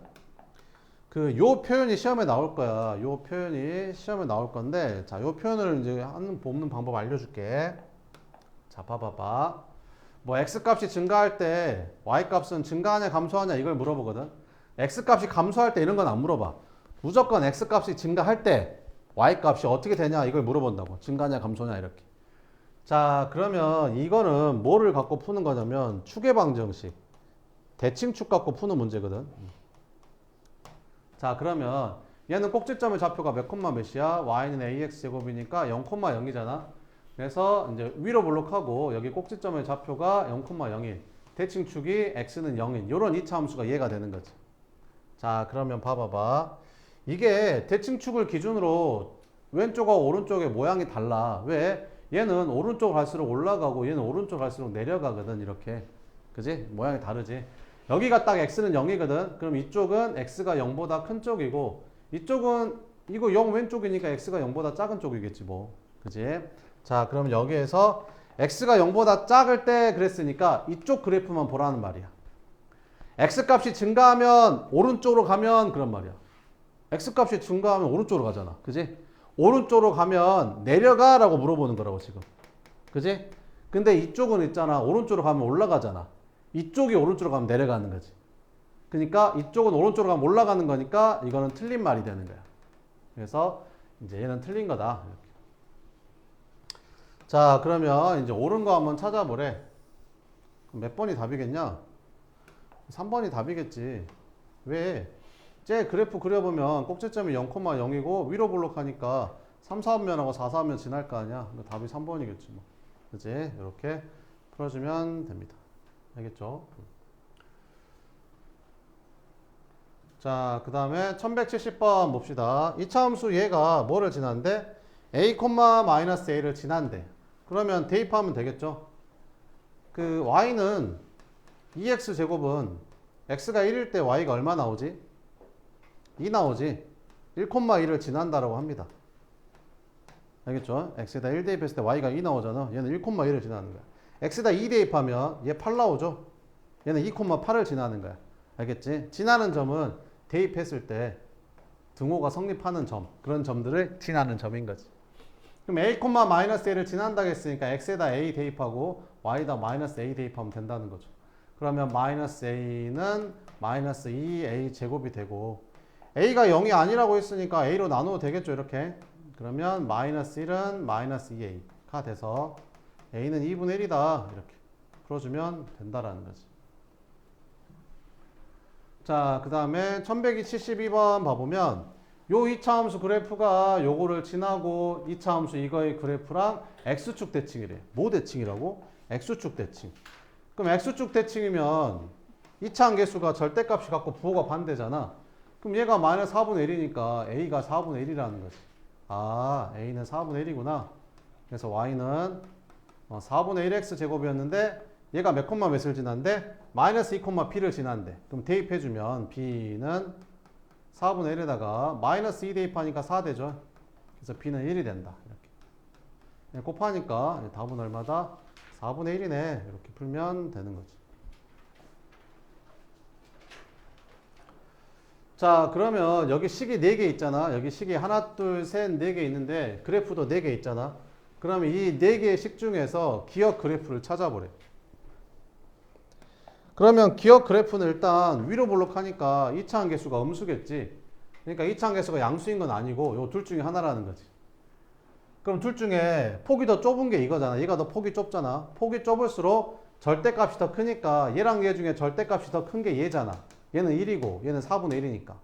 그 요 표현이 시험에 나올 거야. 요 표현이 시험에 나올 건데, 자, 요 표현을 이제 뽑는 방법 알려줄게. 자, 봐봐봐. 뭐 x 값이 증가할 때 y 값은 증가하냐 감소하냐 이걸 물어보거든. x 값이 감소할 때 이런 건 안 물어봐. 무조건 x 값이 증가할 때 y 값이 어떻게 되냐 이걸 물어본다고. 증가냐 감소냐 이렇게. 자, 그러면 이거는 뭐를 갖고 푸는 거냐면 추계 방정식. 대칭축 갖고 푸는 문제거든. 자, 그러면 얘는 꼭지점의 좌표가 몇 콤마 몇이야? y는 ax 제곱이니까 0,0이잖아. 그래서 이제 위로 볼록하고 여기 꼭지점의 좌표가 0,01. 대칭축이 x는 0인 요런 2차 함수가 이해가 되는 거지. 자, 그러면 봐봐봐. 이게 대칭축을 기준으로 왼쪽하고 오른쪽의 모양이 달라. 왜? 얘는 오른쪽 갈수록 올라가고 얘는 오른쪽 갈수록 내려가거든. 이렇게. 그지? 모양이 다르지. 여기가 딱 x는 0이거든. 그럼 이쪽은 x가 0보다 큰 쪽이고 이쪽은 이거 0 왼쪽이니까 x가 0보다 작은 쪽이겠지 뭐. 그지? 자, 그럼 여기에서 x가 0보다 작을 때 그랬으니까 이쪽 그래프만 보라는 말이야. x값이 증가하면 오른쪽으로 가면 그런 말이야. x값이 증가하면 오른쪽으로 가잖아. 그지? 오른쪽으로 가면 내려가 라고 물어보는 거라고 지금. 그지? 근데 이쪽은 있잖아. 오른쪽으로 가면 올라가잖아. 이쪽이 오른쪽으로 가면 내려가는 거지. 그러니까 이쪽은 오른쪽으로 가면 올라가는 거니까 이거는 틀린 말이 되는 거야. 그래서 이제 얘는 틀린 거다. 이렇게. 자, 그러면 이제 옳은 거 한번 찾아보래. 몇 번이 답이겠냐? 3번이 답이겠지. 왜? 쟤 그래프 그려보면 꼭지점이 0,0이고 위로 볼록하니까 3, 4분면하고 4, 4면 지날 거 아니야. 답이 3번이겠지 뭐. 그치? 이렇게 풀어주면 됩니다. 알겠죠? 자, 그 다음에 1170번 봅시다. 2차 함수 얘가 뭐를 지난대? a, a를 지난대. 그러면 대입하면 되겠죠? 그 y는 2x 제곱은 x가 1일 때 y가 얼마 나오지? 2 나오지. 1,2를 지난다라고 합니다. 알겠죠? x에다 1 대입했을 때 y가 2 나오잖아. 얘는 1,2를 지나는 거야. x에다 2 대입하면 얘 8 나오죠? 얘는 2,8을 지나는 거야. 알겠지? 지나는 점은 대입했을 때 등호가 성립하는 점, 그런 점들을 지나는 점인 거지. 그럼 a,-a를 지난다고 했으니까 x에다 a 대입하고 y에다 -a 대입하면 된다는 거죠. 그러면 -a는 -2a 제곱이 되고 a가 0이 아니라고 했으니까 a로 나누어도 되겠죠, 이렇게. 그러면 -1은 -2a가 돼서 a는 2분의 1이다 이렇게 풀어주면 된다라는 거지. 자, 그 다음에 1172번 봐보면 요 2차 함수 그래프가 요거를 지나고 2차 함수 이거의 그래프랑 x축 대칭이래. 뭐 대칭이라고? x축 대칭. 그럼 x축 대칭이면 2차 함계수가 절대값이 갖고 부호가 반대잖아. 그럼 얘가 -4분의 1이니까 a가 4분의 1이라는 거지. 아, a는 4분의 1이구나. 그래서 y는 4분의 1x 제곱이었는데 얘가 몇 콤마 몇을 지난데? -2,b를 지난데. 그럼 대입해주면 b는 4분의 1에다가 -2 대입하니까 4 되죠. 그래서 b는 1이 된다. 이렇게. 곱하니까 답은 얼마다? 4분의 1이네. 이렇게 풀면 되는 거지. 자, 그러면 여기 식이 4개 있잖아. 여기 식이 하나, 둘, 셋, 4개 있는데 그래프도 4개 있잖아. 그러면 이 4개의 식 중에서 기억 그래프를 찾아보래. 그러면 기억 그래프는 일단 위로 볼록하니까 2차 함계수가 음수겠지. 그러니까 2차 함계수가 양수인 건 아니고 요 둘 중에 하나라는 거지. 그럼 둘 중에 폭이 더 좁은 게 이거잖아. 얘가 더 폭이 좁잖아. 폭이 좁을수록 절대값이 더 크니까 얘랑 얘 중에 절대값이 더 큰 게 얘잖아. 얘는 1이고 얘는 4분의 1이니까.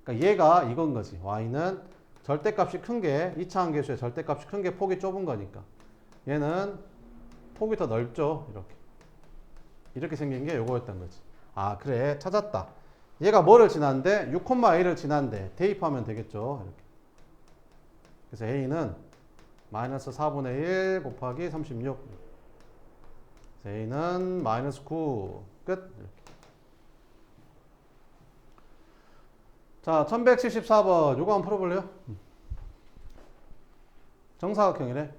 그러니까 얘가 이건 거지. y는 절대값이 큰 게 2차 함계수의 절대값이 큰 게 폭이 좁은 거니까. 얘는 폭이 더 넓죠. 이렇게 생긴 게 요거였던 거지. 아, 그래. 찾았다. 얘가 뭐를 지난데? 6,a를 지난데 대입하면 되겠죠. 이렇게. 그래서 a는 -4분의 1 곱하기 36. 그래서 a는 -9. 끝. 이렇게. 자, 1174번. 요거 한번 풀어볼래요? 정사각형이래.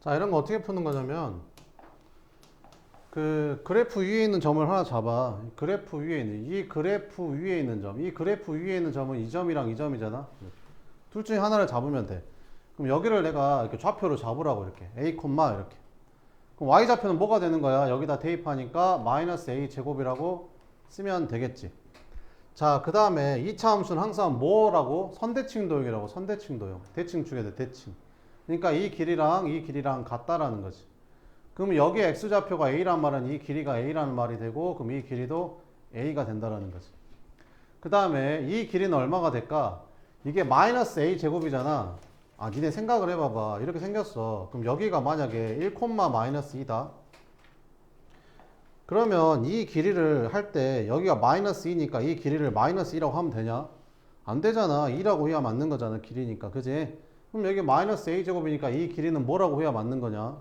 자, 이런 거 어떻게 푸는 거냐면 그 그래프 위에 있는 점을 하나 잡아. 그래프 위에 있는 이 그래프 위에 있는 점, 이 그래프 위에 있는 점은 이 점이랑 이 점이잖아. 둘 중에 하나를 잡으면 돼. 그럼 여기를 내가 이렇게 좌표로 잡으라고 이렇게 a, 이렇게. 그럼 y 좌표는 뭐가 되는 거야? 여기다 대입하니까 -a 제곱이라고 쓰면 되겠지. 자, 그 다음에 2차 함수는 항상 뭐라고? 선대칭 도형이라고. 선대칭 도형. 대칭 중에 대칭. 그러니까 이 길이랑 같다라는 거지. 그럼 여기 x좌표가 a란 말은 이 길이가 a라는 말이 되고, 그럼 이 길이도 a가 된다라는 거지. 그 다음에 이 길이는 얼마가 될까? 이게 -a 제곱이잖아. 아, 니네 생각을 해봐봐. 이렇게 생겼어. 그럼 여기가 만약에 1,-2다. 그러면 이 길이를 할 때 여기가 -2니까 이 길이를 -2라고 하면 되냐? 안 되잖아. 2라고 해야 맞는 거잖아. 길이니까. 그지? 그럼 여기 -a 제곱이니까 이 길이는 뭐라고 해야 맞는 거냐?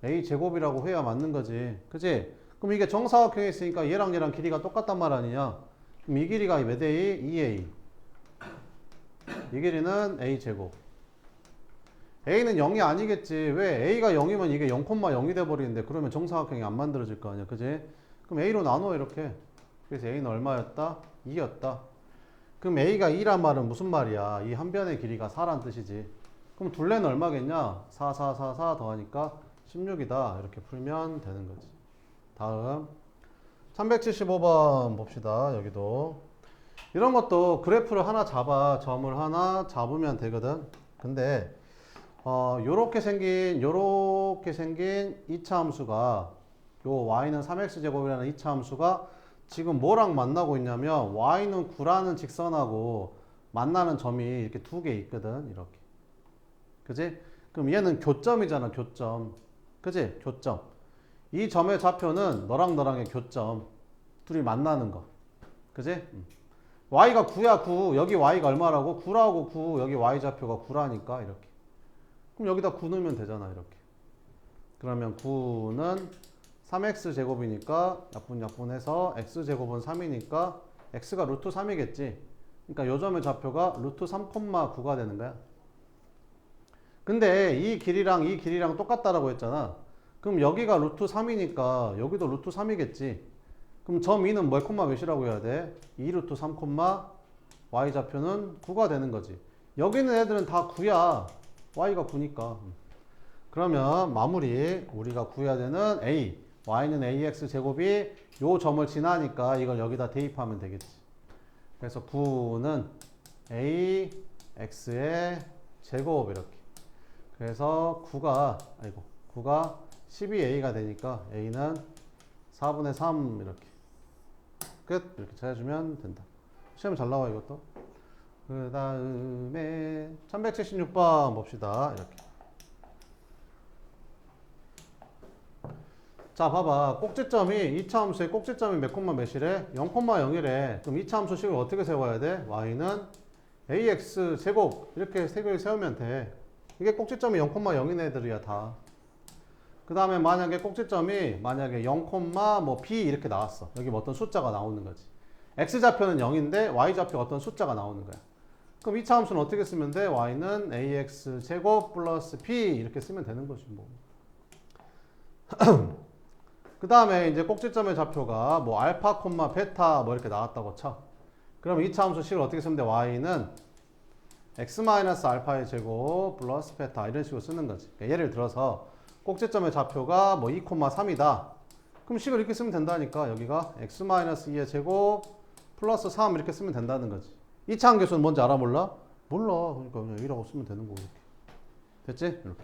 a 제곱이라고 해야 맞는 거지. 그지? 그럼 이게 정사각형에 있으니까 얘랑 얘랑 길이가 똑같단 말 아니냐? 그럼 이 길이가 몇 a? 2a. 이 길이는 a 제곱. a는 0이 아니겠지. 왜? a가 0이면 이게 0,0이 돼버리는데 그러면 정사각형이 안 만들어질 거 아니야. 그지? 그럼 a로 나눠 이렇게. 그래서 a는 얼마였다? 2였다. 그럼 a가 2란 말은 무슨 말이야? 이 한 변의 길이가 4란 뜻이지. 그럼 둘레는 얼마겠냐? 4, 4, 4, 4 더하니까 16이다. 이렇게 풀면 되는 거지. 다음 375번 봅시다. 여기도 이런 것도 그래프를 하나 잡아 점을 하나 잡으면 되거든. 근데 요렇게 생긴 2차 함수가 요 y는 3x제곱이라는 2차 함수가 지금 뭐랑 만나고 있냐면 y는 9라는 직선하고 만나는 점이 이렇게 두 개 있거든. 이렇게. 그지? 그럼 얘는 교점이잖아. 교점. 그지? 교점. 이 점의 좌표는 너랑 너랑의 교점. 둘이 만나는 거. 그지? y가 9야 9. 여기 y가 얼마라고? 9라고 9. 여기 y 좌표가 9라니까 이렇게. 그럼 여기다 9 넣으면 되잖아. 이렇게. 그러면 9는 3x 제곱이니까 약분해서 x 제곱은 3이니까 x가 루트 3이겠지. 그러니까 요 점의 좌표가 루트 3,9가 되는 거야. 근데 이 길이랑 똑같다라고 했잖아. 그럼 여기가 루트 3이니까 여기도 루트 3이겠지. 그럼 점 2는 몇 콤마 몇이라고 해야 돼? 2 루트 3 콤마 y 좌표는 9가 되는 거지. 여기 있는 애들은 다 9야. y가 9니까. 그러면 마무리 우리가 구해야 되는 a y는 ax 제곱이 요 점을 지나니까 이걸 여기다 대입하면 되겠지. 그래서 9는 ax의 제곱 이렇게. 그래서 9가 12a가 되니까 a는 4분의 3 이렇게. 끝. 이렇게 찾아주면 된다. 시험 잘 나와 이것도. 그 다음에 1176번 봅시다. 이렇게. 자 봐봐. 꼭지점이 2차 함수의 꼭지점이 몇 콤마 몇이래? 0,0이래. 그럼 2차 함수 식을 어떻게 세워야 돼? y는 ax 제곱 이렇게 색을 세우면 돼. 이게 꼭지점이 0,0인 애들이야 다. 그 다음에 만약에 꼭지점이 만약에 0, 뭐 b 이렇게 나왔어. 여기 뭐 어떤 숫자가 나오는 거지. x좌표는 0인데 y좌표가 어떤 숫자가 나오는 거야. 그럼 2차 함수는 어떻게 쓰면 돼? y는 ax 제곱 플러스 b 이렇게 쓰면 되는 거지 뭐. 그 다음에 이제 꼭지점의 좌표가 뭐 알파, 베타 뭐 이렇게 나왔다고 쳐. 그럼 2차 함수 식을 어떻게 쓰면 돼? y는 x-알파의 제곱 플러스 베타 이런 식으로 쓰는 거지. 그러니까 예를 들어서 꼭지점의 좌표가 뭐 2,3이다. 그럼 식을 이렇게 쓰면 된다니까. 여기가 x-2의 제곱 플러스 3 이렇게 쓰면 된다는 거지. 2차 함수는 뭔지 알아 몰라? 몰라. 그러니까 그냥 2라고 쓰면 되는 거고 이렇게. 됐지? 이렇게.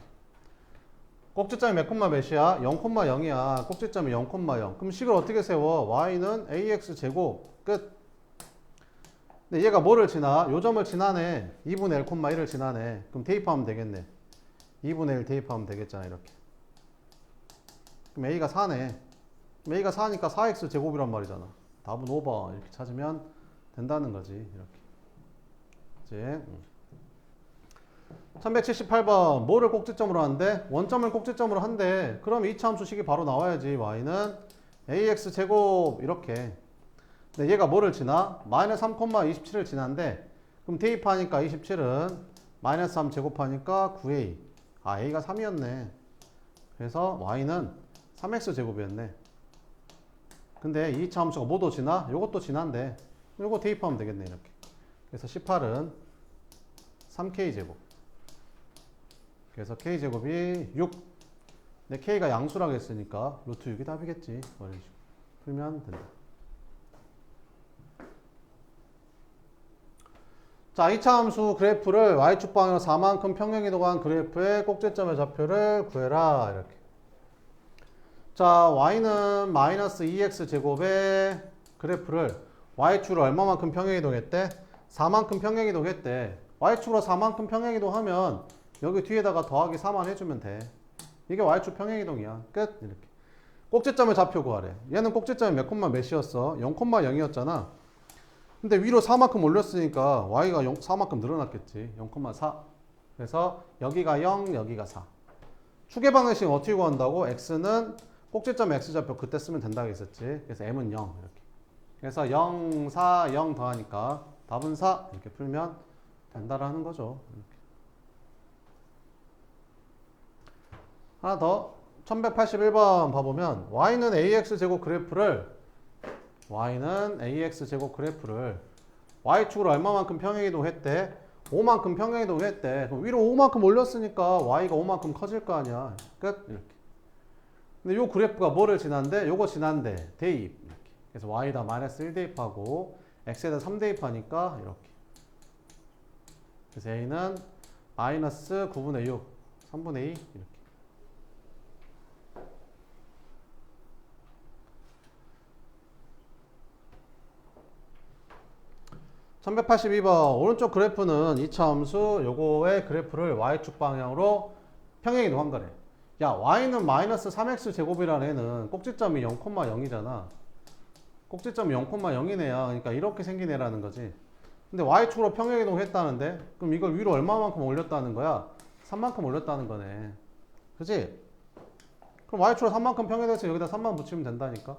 꼭지점이 몇 콤마 몇이야? 0,0이야. 꼭지점이 0,0. 그럼 식을 어떻게 세워? y는 ax 제곱 끝. 근데 얘가 뭐를 지나? 요 점을 지나네. 2분의 1,1을 지나네. 그럼 대입하면 되겠네. 2분의 1 대입하면 되겠잖아. 이렇게. 그럼 a가 4네. 그럼 a가 4니까 4x 제곱이란 말이잖아. 답은 5번 이렇게 찾으면 된다는 거지. 이렇게. 이제 1178번 뭐를 꼭지점으로 한대? 원점을 꼭지점으로 한대. 그럼 2차 함수식이 바로 나와야지. y는 ax 제곱 이렇게. 근데 얘가 뭐를 지나? 마이너스 3,27을 지난데 그럼 대입하니까 27은 마이너스 3 제곱하니까 9a. 아 a가 3이었네. 그래서 y는 3x 제곱이었네. 근데 2차 함수가 뭐도 지나? 요것도 지난데 요거 대입하면 되겠네. 이렇게. 그래서 18은 3k 제곱. 그래서 k제곱이 6. 근데 k가 양수라고 했으니까 루트 6이 답이겠지. 이런 식으로 풀면 된다. 자, 2차 함수 그래프를 y축 방향으로 4만큼 평행이동한 그래프의 꼭지점의 좌표를 구해라. 이렇게. 자, y는 마이너스 2x 제곱의 그래프를 y축으로 얼마만큼 평행이동했대? 4만큼 평행이동했대. y축으로 4만큼 평행이동하면 여기 뒤에다가 더하기 4만 해주면 돼. 이게 y축 평행이동이야. 끝. 이렇게. 꼭지점의 좌표 구하래. 얘는 꼭지점이 몇 콤마 몇이었어? 0,0이었잖아. 근데 위로 4만큼 올렸으니까 y가 4만큼 늘어났겠지. 0,4. 그래서 여기가 0, 여기가 4. 추계 방정식 어떻게 구한다고? x는 꼭지점 x좌표 그때 쓰면 된다고 했었지. 그래서 m은 0 이렇게. 그래서 0, 4, 0 더하니까 답은 4 이렇게 풀면 된다라는 거죠. 이렇게. 하나 더 1181번 봐보면 y는 ax제곱 그래프를 y축으로 얼마만큼 평행이동했대? 5만큼 평행이동했대. 그럼 위로 5만큼 올렸으니까 y가 5만큼 커질 거 아니야. 끝. 이렇게. 근데 요 그래프가 뭐를 지난대? 요거 지난대. 대입. 이렇게. 그래서 y에다 마이너스 1 대입하고 x에다 3 대입하니까 이렇게. 그래서 a는 마이너스 9분의 6, 3분의 2 이렇게. 1182번 오른쪽 그래프는 이차함수 요거의 그래프를 y축 방향으로 평행이동한 거래. 야 y는 마이너스 3x 제곱이라는 애는 꼭지점이 0,0이잖아. 꼭지점이 0,0이네야. 그러니까 이렇게 생긴 애라는 거지. 근데 y축으로 평행이동했다는데 그럼 이걸 위로 얼마만큼 올렸다는 거야? 3만큼 올렸다는 거네. 그지? 그럼 y축으로 3만큼 평행돼서 여기다 3만 붙이면 된다니까.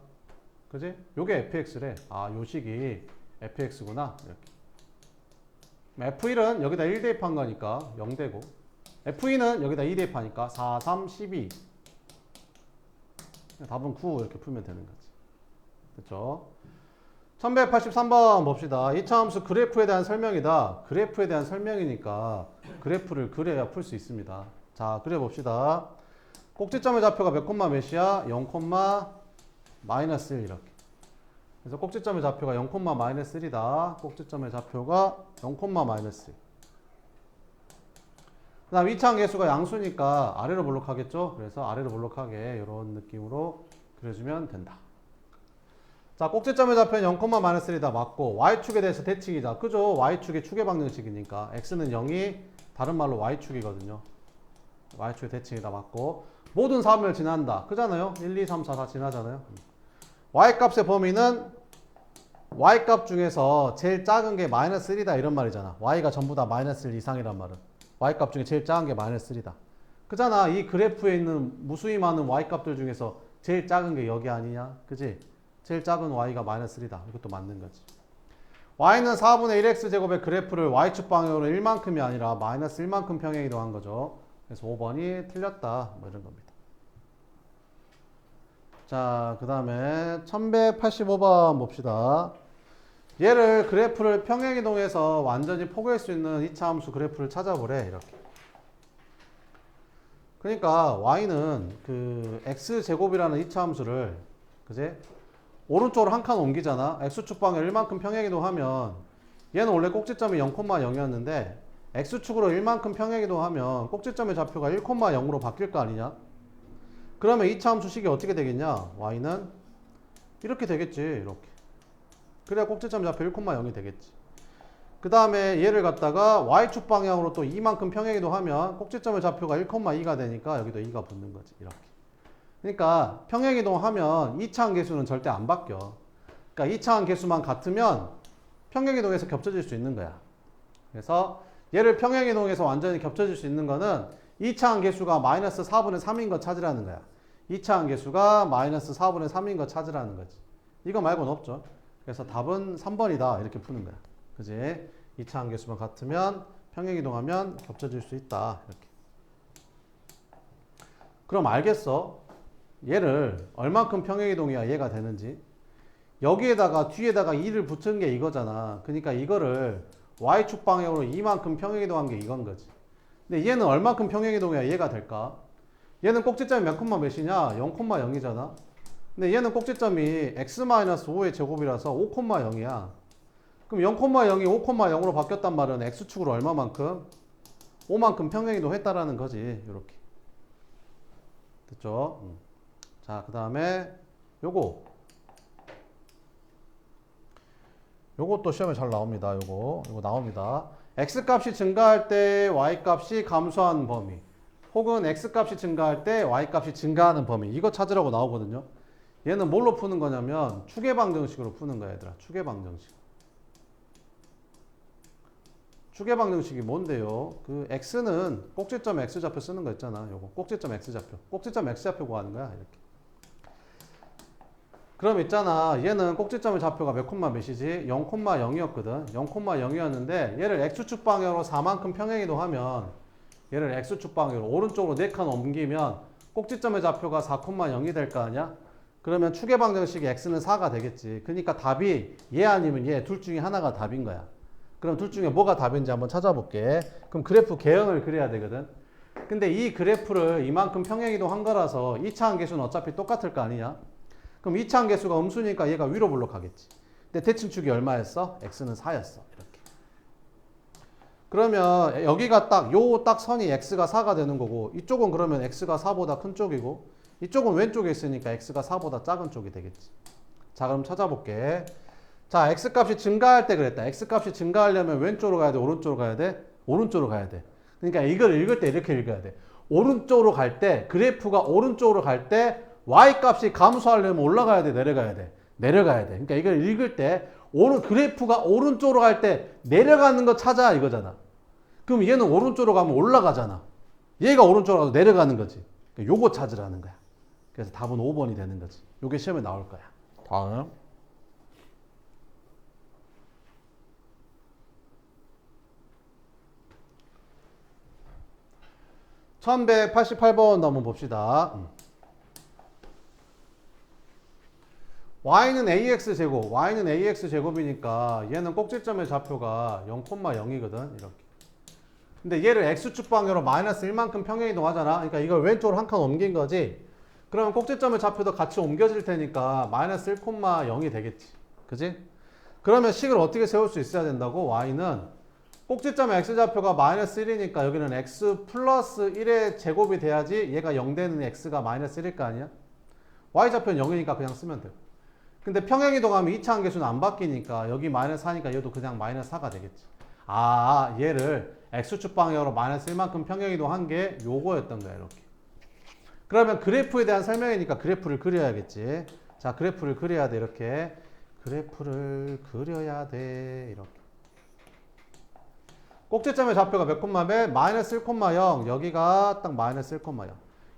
그지? 요게 fx래. 아 요식이 fx구나. 이렇게. f1은 여기다 1 대입한 거니까 0 되고 f2는 여기다 2 대입하니까 4, 3, 12 답은 9 이렇게 풀면 되는 거지. 됐죠? 1183번 봅시다. 이차함수 그래프에 대한 설명이다. 그래프에 대한 설명이니까 그래프를 그려야 풀 수 있습니다. 자 그려봅시다. 꼭지점의 좌표가 몇 콤마 몇이야? 0, 마이너스 1 이렇게. 그래서 꼭지점의 좌표가 0, 마이너스 1이다. 꼭지점의 좌표가 0, 마이너스 1. 그 다음 이차항 계수가 양수니까 아래로 볼록하겠죠? 그래서 아래로 볼록하게 이런 느낌으로 그려주면 된다. 자, 꼭지점의 좌표는 0, 마이너스 1이다. 맞고 y축에 대해서 대칭이다. 그죠? y축의 추계 방정식이니까 x는 0이 다른 말로 y축이거든요. y축의 대칭이다. 맞고 모든 사분면을 지난다. 그잖아요? 1, 2, 3, 4 다 지나잖아요. y값의 범위는 y값 중에서 제일 작은 게 마이너스 1이다 이런 말이잖아. y가 전부 다 마이너스 1 이상이란 말은 y값 중에 제일 작은 게 마이너스 1이다. 그잖아. 이 그래프에 있는 무수히 많은 y값들 중에서 제일 작은 게 여기 아니냐? 그지? 제일 작은 y가 마이너스 1이다. 이것도 맞는 거지. y는 4분의 1x제곱의 그래프를 y축 방향으로 1만큼이 아니라 마이너스 1만큼 평행이동한 거죠. 그래서 5번이 틀렸다. 뭐 이런 겁니다. 자, 그 다음에 1185번 봅시다. 얘를 그래프를 평행이동해서 완전히 포개할 수 있는 이차함수 그래프를 찾아보래. 이렇게. 그러니까 y는 그 x제곱이라는 이차함수를 그제 오른쪽으로 한 칸 옮기잖아. x축 방향 1만큼 평행이동하면 얘는 원래 꼭지점이 0,0이었는데 x축으로 1만큼 평행이동하면 꼭지점의 좌표가 1,0으로 바뀔 거 아니냐? 그러면 이차함수식이 어떻게 되겠냐? y는 이렇게 되겠지. 이렇게. 그래야 꼭지점 좌표 1,0이 되겠지. 그 다음에 얘를 갖다가 y축 방향으로 또 2만큼 평행이동하면 꼭지점의 좌표가 1,2가 되니까 여기도 2가 붙는 거지. 이렇게. 그러니까 평행이동하면 이차항 계수는 절대 안 바뀌어. 그러니까 이차항 계수만 같으면 평행이동해서 겹쳐질 수 있는 거야. 그래서 얘를 평행이동해서 완전히 겹쳐질 수 있는 거는 이차항 계수가 마이너스 4분의 3인 거 찾으라는 거야. 이차항 계수가 마이너스 4분의 3인 거 찾으라는 거지. 이거 말고는 없죠. 그래서 답은 3번이다. 이렇게 푸는 거야. 그지? 이차항 계수만 같으면 평행이동하면 겹쳐질 수 있다. 이렇게. 그럼 알겠어. 얘를 얼만큼 평행이동해야 얘가 되는지. 여기에다가 뒤에다가 2를 붙은 게 이거잖아. 그러니까 이거를 y축 방향으로 이만큼 평행이동한 게 이건 거지. 근데 얘는 얼만큼 평행이동해야 얘가 될까? 얘는 꼭지점이 몇 콤마 몇이냐? 0,0이잖아. 근데 얘는 꼭지점이 x-5의 제곱이라서 5,0이야. 그럼 0,0이 5,0으로 바뀌었단 말은 x축으로 얼마만큼? 5만큼 평행이동 했다라는 거지. 이렇게. 됐죠? 자, 그 다음에 요것도 시험에 잘 나옵니다. 요거 나옵니다. x값이 증가할 때 y값이 감소하는 범위, 혹은 x값이 증가할 때 y값이 증가하는 범위, 이거 찾으라고 나오거든요. 얘는 뭘로 푸는 거냐면 추계 방정식으로 푸는 거야, 얘들아. 추계 방정식. 추계 방정식이 뭔데요? 그 x는 꼭지점 x좌표 쓰는 거 있잖아. 요거 꼭지점 x좌표. 꼭지점 x좌표 구하는 거야. 이렇게. 그럼 있잖아. 얘는 꼭지점의 좌표가 몇 콤마 몇이지? 0,0이었거든. 0,0이었는데 얘를 x축 방향으로 4만큼 평행이동하면 얘를 x축 방향으로 오른쪽으로 4칸 옮기면 꼭지점의 좌표가 4,0이 될 거 아니야? 그러면 추계 방정식이 x는 4가 되겠지. 그러니까 답이 얘 아니면 얘 둘 중에 하나가 답인 거야. 그럼 둘 중에 뭐가 답인지 한번 찾아볼게. 그럼 그래프 개형을 그려야 되거든. 근데 이 그래프를 이만큼 평행이동한 거라서 2차 함계수는 어차피 똑같을 거 아니냐? 그럼 2차 함계수가 음수니까 얘가 위로 블록하겠지. 근데 대칭축이 얼마였어? x는 4였어. 이렇게. 그러면 여기가 딱 선이 x가 4가 되는 거고 이쪽은 그러면 x가 4보다 큰 쪽이고 이쪽은 왼쪽에 있으니까 x가 4보다 작은 쪽이 되겠지. 자, 그럼 찾아볼게. 자, x값이 증가할 때 그랬다. x값이 증가하려면 왼쪽으로 가야 돼? 오른쪽으로 가야 돼? 오른쪽으로 가야 돼. 그러니까 이걸 읽을 때 이렇게 읽어야 돼. 오른쪽으로 갈 때, 그래프가 오른쪽으로 갈 때 y값이 감소하려면 올라가야 돼? 내려가야 돼? 내려가야 돼. 그러니까 이걸 읽을 때 그래프가 오른쪽으로 갈 때 내려가는 거 찾아 이거잖아. 그럼 얘는 오른쪽으로 가면 올라가잖아. 얘가 오른쪽으로 가서 내려가는 거지. 그러니까 요거 찾으라는 거야. 그래서 답은 5번이 되는 거지. 요게 시험에 나올 거야. 다음. 1188번 한번 봅시다. y는 ax 제곱, y는 ax 제곱이니까 얘는 꼭지점의 좌표가 0,0이거든. 이렇게. 근데 얘를 x축 방향으로 마이너스 1만큼 평행이동하잖아. 그러니까 이걸 왼쪽으로 한 칸 옮긴 거지. 그러면 꼭지점의 좌표도 같이 옮겨질 테니까 마이너스 1,0이 되겠지. 그지? 그러면 식을 어떻게 세울 수 있어야 된다고? y는 꼭지점의 x좌표가 마이너스 1이니까 여기는 x 플러스 1의 제곱이 돼야지 얘가 0 되는 x가 마이너스 1일 거 아니야? y좌표는 0이니까 그냥 쓰면 돼. 근데 평행이동하면 2차 함계수는 안 바뀌니까 여기 마이너스 4니까 얘도 그냥 마이너스 4가 되겠지. 아, 얘를 x축 방향으로 마이너스 1만큼 평행이동한 게 요거였던 거야. 이렇게. 그러면 그래프에 대한 설명이니까 그래프를 그려야겠지. 자, 그래프를 그려야 돼. 이렇게. 그래프를 그려야 돼. 이렇게. 꼭지점의 좌표가 몇 콤마 몇? 마이너스 1,0. 여기가 딱 마이너스 1,0.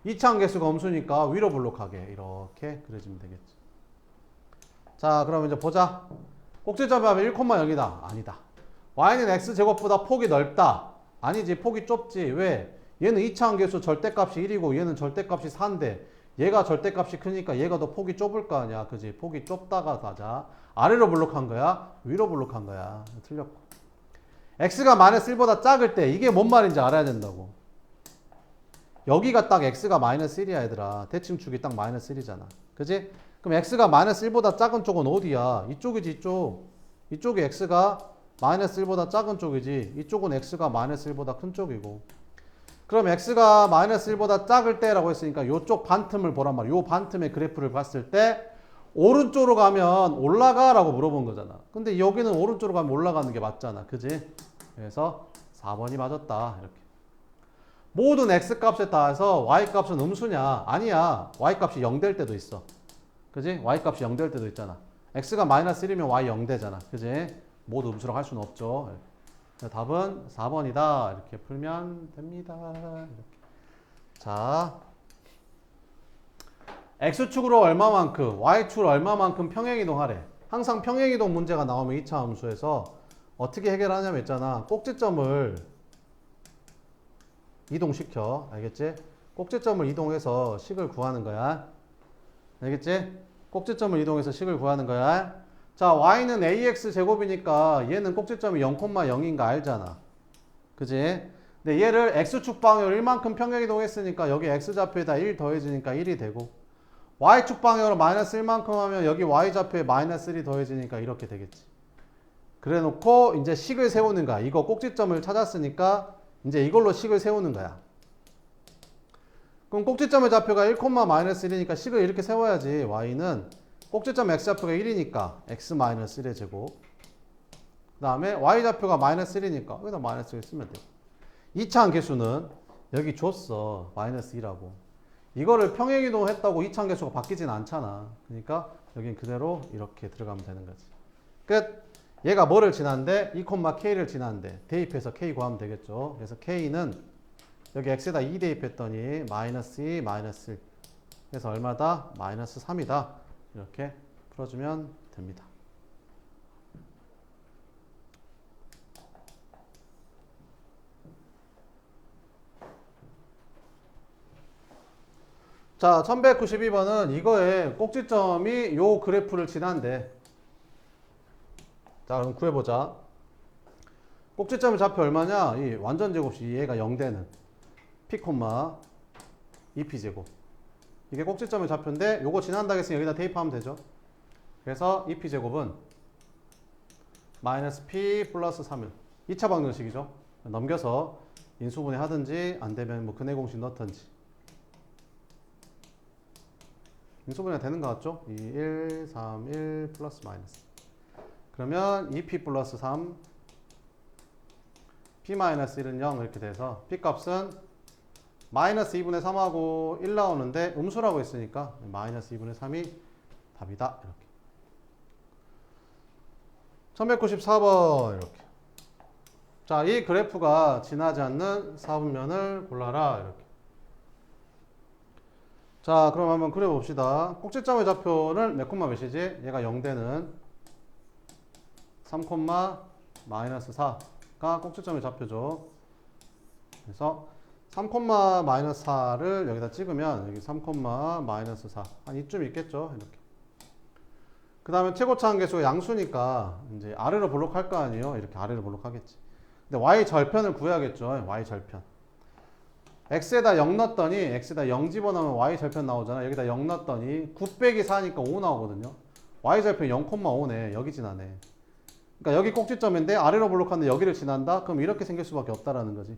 2차 함계수가 음수니까 위로 블록하게 이렇게 그려주면 되겠지. 자, 그럼 이제 보자. 꼭지점의 합이 1,0이다. 아니다. y는 x제곱보다 폭이 넓다. 아니지. 폭이 좁지. 왜? 얘는 2차 함계수 절대값이 1이고 얘는 절대값이 4인데 얘가 절대값이 크니까 얘가 더 폭이 좁을 거 아니야. 그지? 폭이 좁다가 가자. 아래로 블록한 거야? 위로 블록한 거야. 틀렸고. x가 마이너스 1보다 작을 때 이게 뭔 말인지 알아야 된다고. 여기가 딱 x가 마이너스 1이야 얘들아. 대칭축이 딱 마이너스 1이잖아. 그지? 그럼 x가 마이너스 1보다 작은 쪽은 어디야? 이쪽이지 이쪽. 이쪽이 x가 마이너스 1보다 작은 쪽이지. 이쪽은 x가 마이너스 1보다 큰 쪽이고. 그럼 x가 마이너스 1보다 작을 때라고 했으니까 이쪽 반틈을 보란 말이야. 요 반틈의 그래프를 봤을 때 오른쪽으로 가면 올라가라고 물어본 거잖아. 근데 여기는 오른쪽으로 가면 올라가는 게 맞잖아. 그지? 그래서 4번이 맞았다. 이렇게. 모든 x값에 따라서 y값은 음수냐? 아니야. y값이 0 될 때도 있어. 그지? y값이 0 될 때도 있잖아. x가 마이너스 1이면 y 0 되잖아. 그지? 모두 음수라고 할 수는 없죠. 답은 4번이다. 이렇게 풀면 됩니다. 이렇게. 자, x축으로 얼마만큼, y축으로 얼마만큼 평행이동하래. 항상 평행이동 문제가 나오면 2차 함수에서 어떻게 해결하냐면 있잖아. 꼭지점을 이동시켜. 알겠지? 꼭지점을 이동해서 식을 구하는 거야. 알겠지? 꼭지점을 이동해서 식을 구하는 거야. 자, y는 ax 제곱이니까 얘는 꼭지점이 0,0인가 알잖아. 그지? 근데 얘를 x축 방향으로 1만큼 평행이동했으니까 여기 x좌표에다 1 더해지니까 1이 되고 y축 방향으로 마이너스 1만큼 하면 여기 y좌표에 마이너스 1이 더해지니까 이렇게 되겠지. 그래 놓고 이제 식을 세우는 거야. 이거 꼭지점을 찾았으니까 이제 이걸로 식을 세우는 거야. 그럼 꼭지점의 좌표가 1,-1이니까 식을 이렇게 세워야지. y는 꼭지점 x좌표가 1이니까 x 마이너스 1의 제곱. 그 다음에 y좌표가 마이너스 1이니까 여기다 마이너스 1 쓰면 돼요. 2차 함계수는 여기 줬어. 마이너스 2라고. 이거를 평행이동 했다고 2차 함계수가 바뀌진 않잖아. 그러니까 여긴 그대로 이렇게 들어가면 되는 거지. 끝. 얘가 뭐를 지난데? 2,k를 지난데 대입해서 k 구하면 되겠죠. 그래서 k는 여기 x에다 2 대입했더니 마이너스 2, 마이너스 1. 그래서 얼마다? 마이너스 3이다. 이렇게 풀어주면 됩니다. 자, 1192번은 이거의 꼭지점이 요 그래프를 지난데. 자, 그럼 구해보자. 꼭지점의 좌표 얼마냐? 이 완전 제곱식 얘가 0되는 p, 2p 제곱. 이게 꼭지점의 좌표인데 요거 지난다고 했으니 여기다 대입하면 되죠. 그래서 2p 제곱은 마이너스 p 플러스 3일. 2차 방정식이죠. 넘겨서 인수분해 하든지 안 되면 뭐 근해 공식 넣든지. 인수분해 되는 것 같죠? 2, 1, 3, 1 플러스 마이너스. 그러면 2p 플러스 3 p 마이너스 1은 0 이렇게 돼서 p 값은 마이너스 2분의 3하고 1 나오는데 음수라고 했으니까 마이너스 2분의 3이 답이다. 이렇게. 1194번 이렇게. 자, 이 그래프가 지나지 않는 사분면을 골라라. 이렇게. 자, 그럼 한번 그려봅시다. 꼭지점의 좌표는 몇 콤마 몇이지? 얘가 0되는 3, 마이너스 4가 꼭지점의 좌표죠. 그래서 3, 마이너스 4를 여기다 찍으면 여기 3, 마이너스 4. 한 이쯤 있겠죠. 이렇게. 그 다음에 최고차항 계수가 양수니까 이제 아래로 볼록할 거 아니에요. 이렇게 아래로 볼록하겠지. 근데 y 절편을 구해야겠죠. y 절편. x에다 0 넣었더니 x에다 0 집어넣으면 y 절편 나오잖아. 여기다 0 넣었더니 9 빼기 4니까 5 나오거든요. y 절편 0,5네. 여기 지나네. 그러니까 여기 꼭지점인데 아래로 볼록한데 여기를 지난다? 그럼 이렇게 생길 수밖에 없다라는 거지.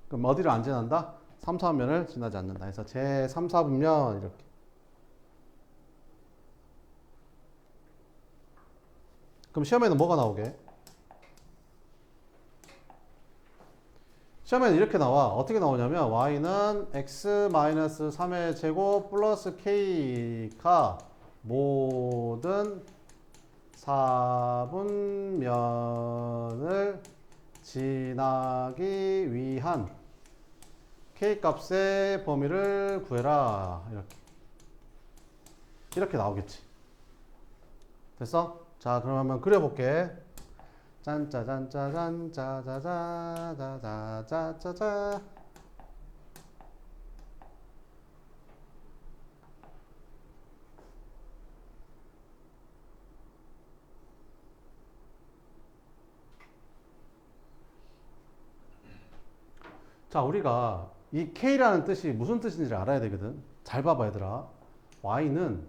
그럼 어디를 안 지난다? 3, 4분면을 지나지 않는다. 그래서 제 3, 4분면 이렇게. 그럼 시험에는 뭐가 나오게? 시험에는 이렇게 나와. 어떻게 나오냐면 y는 x-3의 제곱 플러스 k가 모든 4분면을 지나기 위한 k값의 범위를 구해라. 이렇게 나오겠지. 됐어? 자, 그럼 한번 그려볼게. 짠짜잔짜잔짜자자자자자자자. 자, 우리가 이 K라는 뜻이 무슨 뜻인지를 알아야 되거든. 잘 봐봐, 얘들아. Y는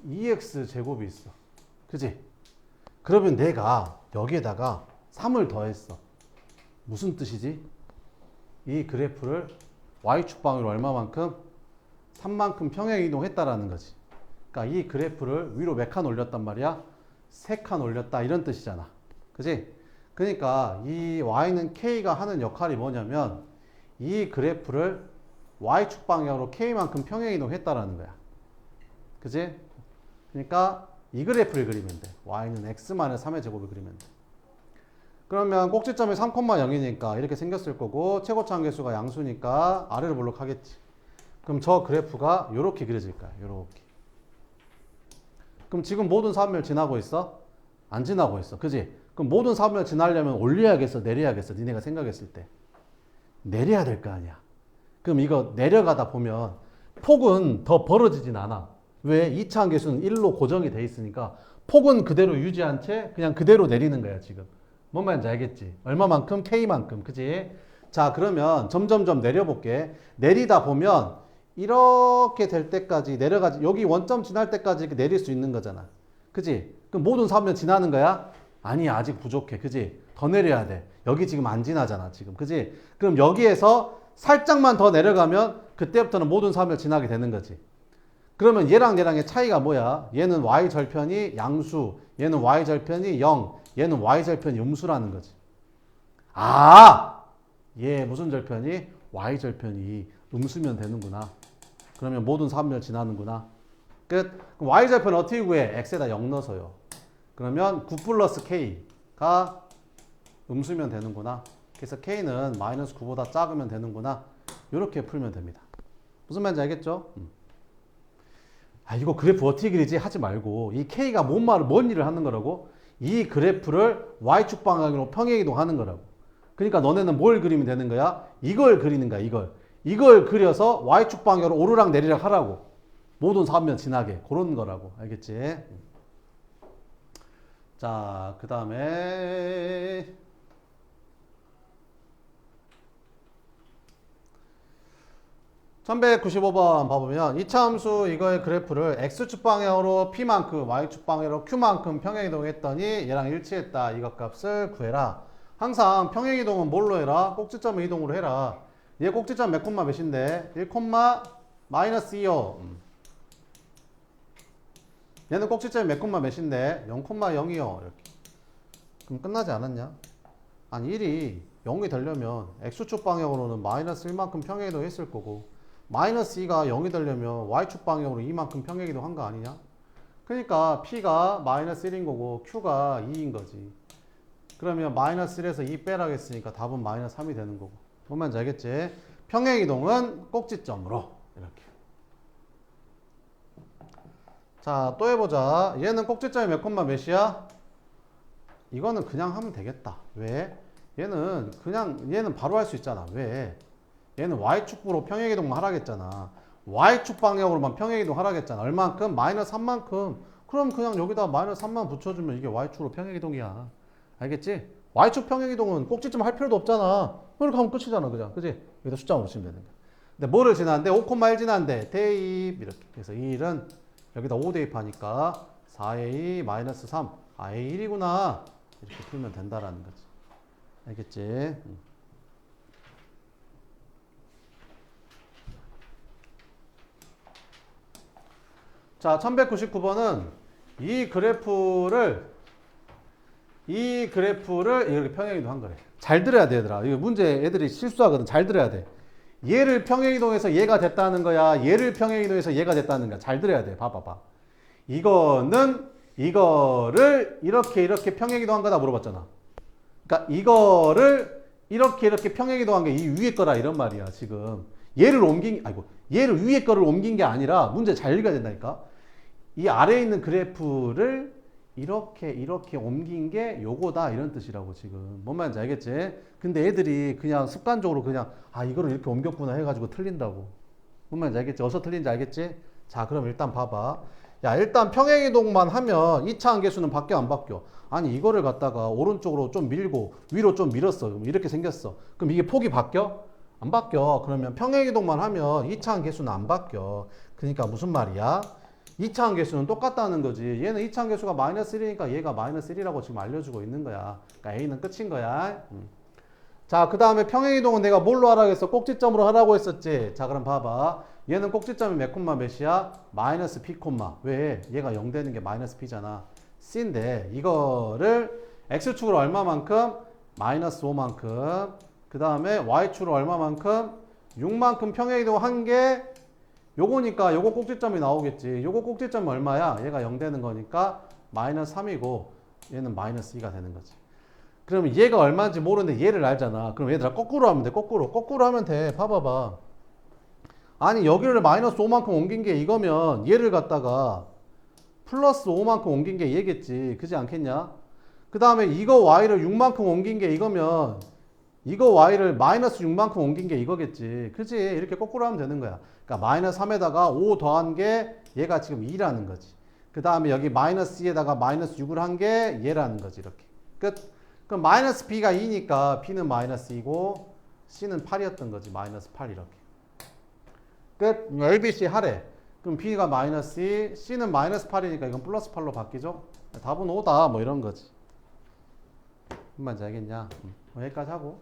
2x 제곱이 있어. 그지? 그러면 내가 여기에다가 3을 더했어. 무슨 뜻이지? 이 그래프를 Y축 방위로 얼마만큼? 3만큼 평행 이동했다라는 거지. 그러니까 이 그래프를 위로 몇 칸 올렸단 말이야? 3칸 올렸다 이런 뜻이잖아. 그지? 그러니까 이 Y는 K가 하는 역할이 뭐냐면 이 그래프를 Y축 방향으로 K만큼 평행 이동했다라는 거야. 그지? 그러니까 이 그래프를 그리면 돼. y는 x-3의 제곱을 그리면 돼. 그러면 꼭지점이 3,0이니까 이렇게 생겼을 거고 최고차항 계수가 양수니까 아래로 볼록하겠지. 그럼 저 그래프가 이렇게 그려질 거야. 이렇게. 그럼 지금 모든 사분면 지나고 있어? 안 지나고 있어. 그지? 그럼 모든 사분면 지나려면 올려야겠어? 내려야겠어? 니네가 생각했을 때. 내려야 될 거 아니야. 그럼 이거 내려가다 보면 폭은 더 벌어지진 않아. 왜? 2차항 계수는 1로 고정이 돼 있으니까 폭은 그대로 유지한 채 그냥 그대로 내리는 거야 지금. 뭔 말인지 알겠지? 얼마만큼? K만큼. 그지? 자, 그러면 점점점 내려볼게. 내리다 보면 이렇게 될 때까지 내려가지. 여기 원점 지날 때까지 내릴 수 있는 거잖아. 그지? 그럼 모든 사분면 지나는 거야? 아니, 아직 부족해. 그지? 더 내려야 돼. 여기 지금 안 지나잖아 지금. 그지? 그럼 여기에서 살짝만 더 내려가면 그때부터는 모든 사분면 지나게 되는 거지. 그러면 얘랑 얘랑의 차이가 뭐야? 얘는 y절편이 양수, 얘는 y절편이 0, 얘는 y절편이 음수라는 거지. 아! 얘 무슨 절편이? y절편이 음수면 되는구나. 그러면 모든 사분면 지나는구나. 끝. 그럼 y절편 어떻게 구해? x에다 0 넣어서요. 그러면 9 플러스 K가 음수면 되는구나. 그래서 K는 마이너스 9보다 작으면 되는구나. 이렇게 풀면 됩니다. 무슨 말인지 알겠죠? 이거 그래프 어떻게 그리지? 하지 말고 이 K가 뭔 일을 하는 거라고? 이 그래프를 Y축 방향으로 평행이동하는 거라고. 그러니까 너네는 뭘 그리면 되는 거야? 이걸 그리는 거야. 이걸 그려서 Y축 방향으로 오르락 내리락 하라고. 모든 사면 지나게. 그런 거라고. 알겠지? 자, 그 다음에 1195번 봐보면 이차 함수 이거의 그래프를 X축 방향으로 P만큼 Y축 방향으로 Q만큼 평행이동했더니 얘랑 일치했다. 이것 값을 구해라. 항상 평행이동은 뭘로 해라? 꼭지점 이동으로 해라. 얘 꼭지점 몇 콤마 몇인데? 1 마이너스 2요. 얘는 꼭지점이 몇 콤마 몇인데? 0 0이요. 이렇게. 그럼 끝나지 않았냐? 아니 1이 0이 되려면 X축 방향으로는 마이너스 1만큼 평행이동 했을 거고 마이너스 2가 0이 되려면 Y축 방향으로 2만큼 평행이동 한 거 아니냐? 그러니까 P가 마이너스 1인 거고 Q가 2인 거지. 그러면 마이너스 1에서 2 빼라고 했으니까 답은 마이너스 3이 되는 거고. 뭔 말인지 알겠지? 평행이동은 꼭지점으로 이렇게. 자, 또 해보자. 얘는 꼭지점이 몇 콤마 몇이야? 이거는 그냥 하면 되겠다. 왜? 얘는 바로 할 수 있잖아. 왜? 얘는 Y축으로 평행이동만 하라겠잖아. Y축 방향으로만 평행이동 하라겠잖아. 얼만큼? 마이너스 3만큼. 그럼 그냥 여기다 마이너스 3만 붙여주면 이게 Y축으로 평행이동이야. 알겠지? Y축 평행이동은 꼭지점 할 필요도 없잖아. 이렇게 하면 끝이잖아. 그죠? 그지? 여기다 숫자로 치면 되는 거야. 근데 뭐를 지났는데? 5,1 지났는데 대입 이렇게. 그래서 이 1은 여기다 5 대입하니까 4A 마이너스 3. A 1이구나. 이렇게 풀면 된다라는 거지. 알겠지? 자, 1199번은 이 그래프를 이렇게 평행이동 한 거래. 잘 들어야 돼, 얘들아. 이거 문제 애들이 실수하거든. 잘 들어야 돼. 얘를 평행이동해서 얘가 됐다는 거야. 얘를 평행이동해서 얘가 됐다는 거야. 잘 들어야 돼. 봐봐봐. 이거를 이렇게 평행이동한 거다 물어봤잖아. 그러니까 이거를 이렇게 평행이동한 게 이 위에 거라 이런 말이야. 지금 얘를 위에 거를 옮긴 게 아니라 문제 잘 읽어야 된다니까. 이 아래에 있는 그래프를 이렇게 옮긴 게 요거다 이런 뜻이라고 지금. 뭔 말인지 알겠지? 근데 애들이 그냥 습관적으로 그냥 이거를 이렇게 옮겼구나 해가지고 틀린다고. 뭔 말인지 알겠지? 어디서 틀린지 알겠지? 자, 그럼 일단 봐봐. 야, 일단 평행이동만 하면 2차 함계수는 바뀌어 안 바뀌어? 아니 이거를 갖다가 오른쪽으로 좀 밀고 위로 좀 밀었어. 그럼 이렇게 생겼어. 그럼 이게 폭이 바뀌어? 안 바뀌어. 그러면 평행이동만 하면 2차 함계수는 안 바뀌어. 그러니까 무슨 말이야? 2차 함계수는 똑같다는 거지. 얘는 2차 함계수가 마이너스 1이니까 얘가 마이너스 1이라고 지금 알려주고 있는 거야. 그러니까 A는 끝인 거야. 자, 그 다음에 평행이동은 내가 뭘로 하라고 했어? 꼭지점으로 하라고 했었지. 자, 그럼 봐봐. 얘는 꼭지점이 몇 콤마 몇이야? 마이너스 P 콤마. 왜? 얘가 0 되는 게 마이너스 P잖아. C인데 이거를 X축으로 얼마만큼? 마이너스 5만큼. 그 다음에 Y축으로 얼마만큼? 6만큼 평행이동 한 게 요거니까 요거 꼭지점이 나오겠지. 요거 꼭지점이 얼마야? 얘가 0 되는 거니까 마이너스 3이고 얘는 마이너스 2가 되는 거지. 그러면 얘가 얼마인지 모르는데 얘를 알잖아. 그럼 얘들아 거꾸로 하면 돼. 거꾸로 하면 돼. 봐봐봐. 아니 여기를 마이너스 5만큼 옮긴 게 이거면 얘를 갖다가 플러스 5만큼 옮긴 게 얘겠지. 그지 않겠냐? 그 다음에 이거 Y를 6만큼 옮긴 게 이거면 이거 Y를 마이너스 6만큼 옮긴 게 이거겠지. 그지? 이렇게 거꾸로 하면 되는 거야. 그러니까 마이너스 3에다가 5 더한 게 얘가 지금 2라는 거지. 그 다음에 여기 마이너스 2에다가 마이너스 6을 한 게 얘라는 거지. 이렇게. 끝. 그럼 마이너스 B가 2니까 B는 마이너스 2고 C는 8이었던 거지. 마이너스 8 이렇게. 끝. ABC 하래. 그럼 B가 마이너스 2, C는 마이너스 8이니까 이건 플러스 8로 바뀌죠. 답은 5다. 뭐 이런 거지. 무슨 말인지 알겠냐? 여기까지 하고.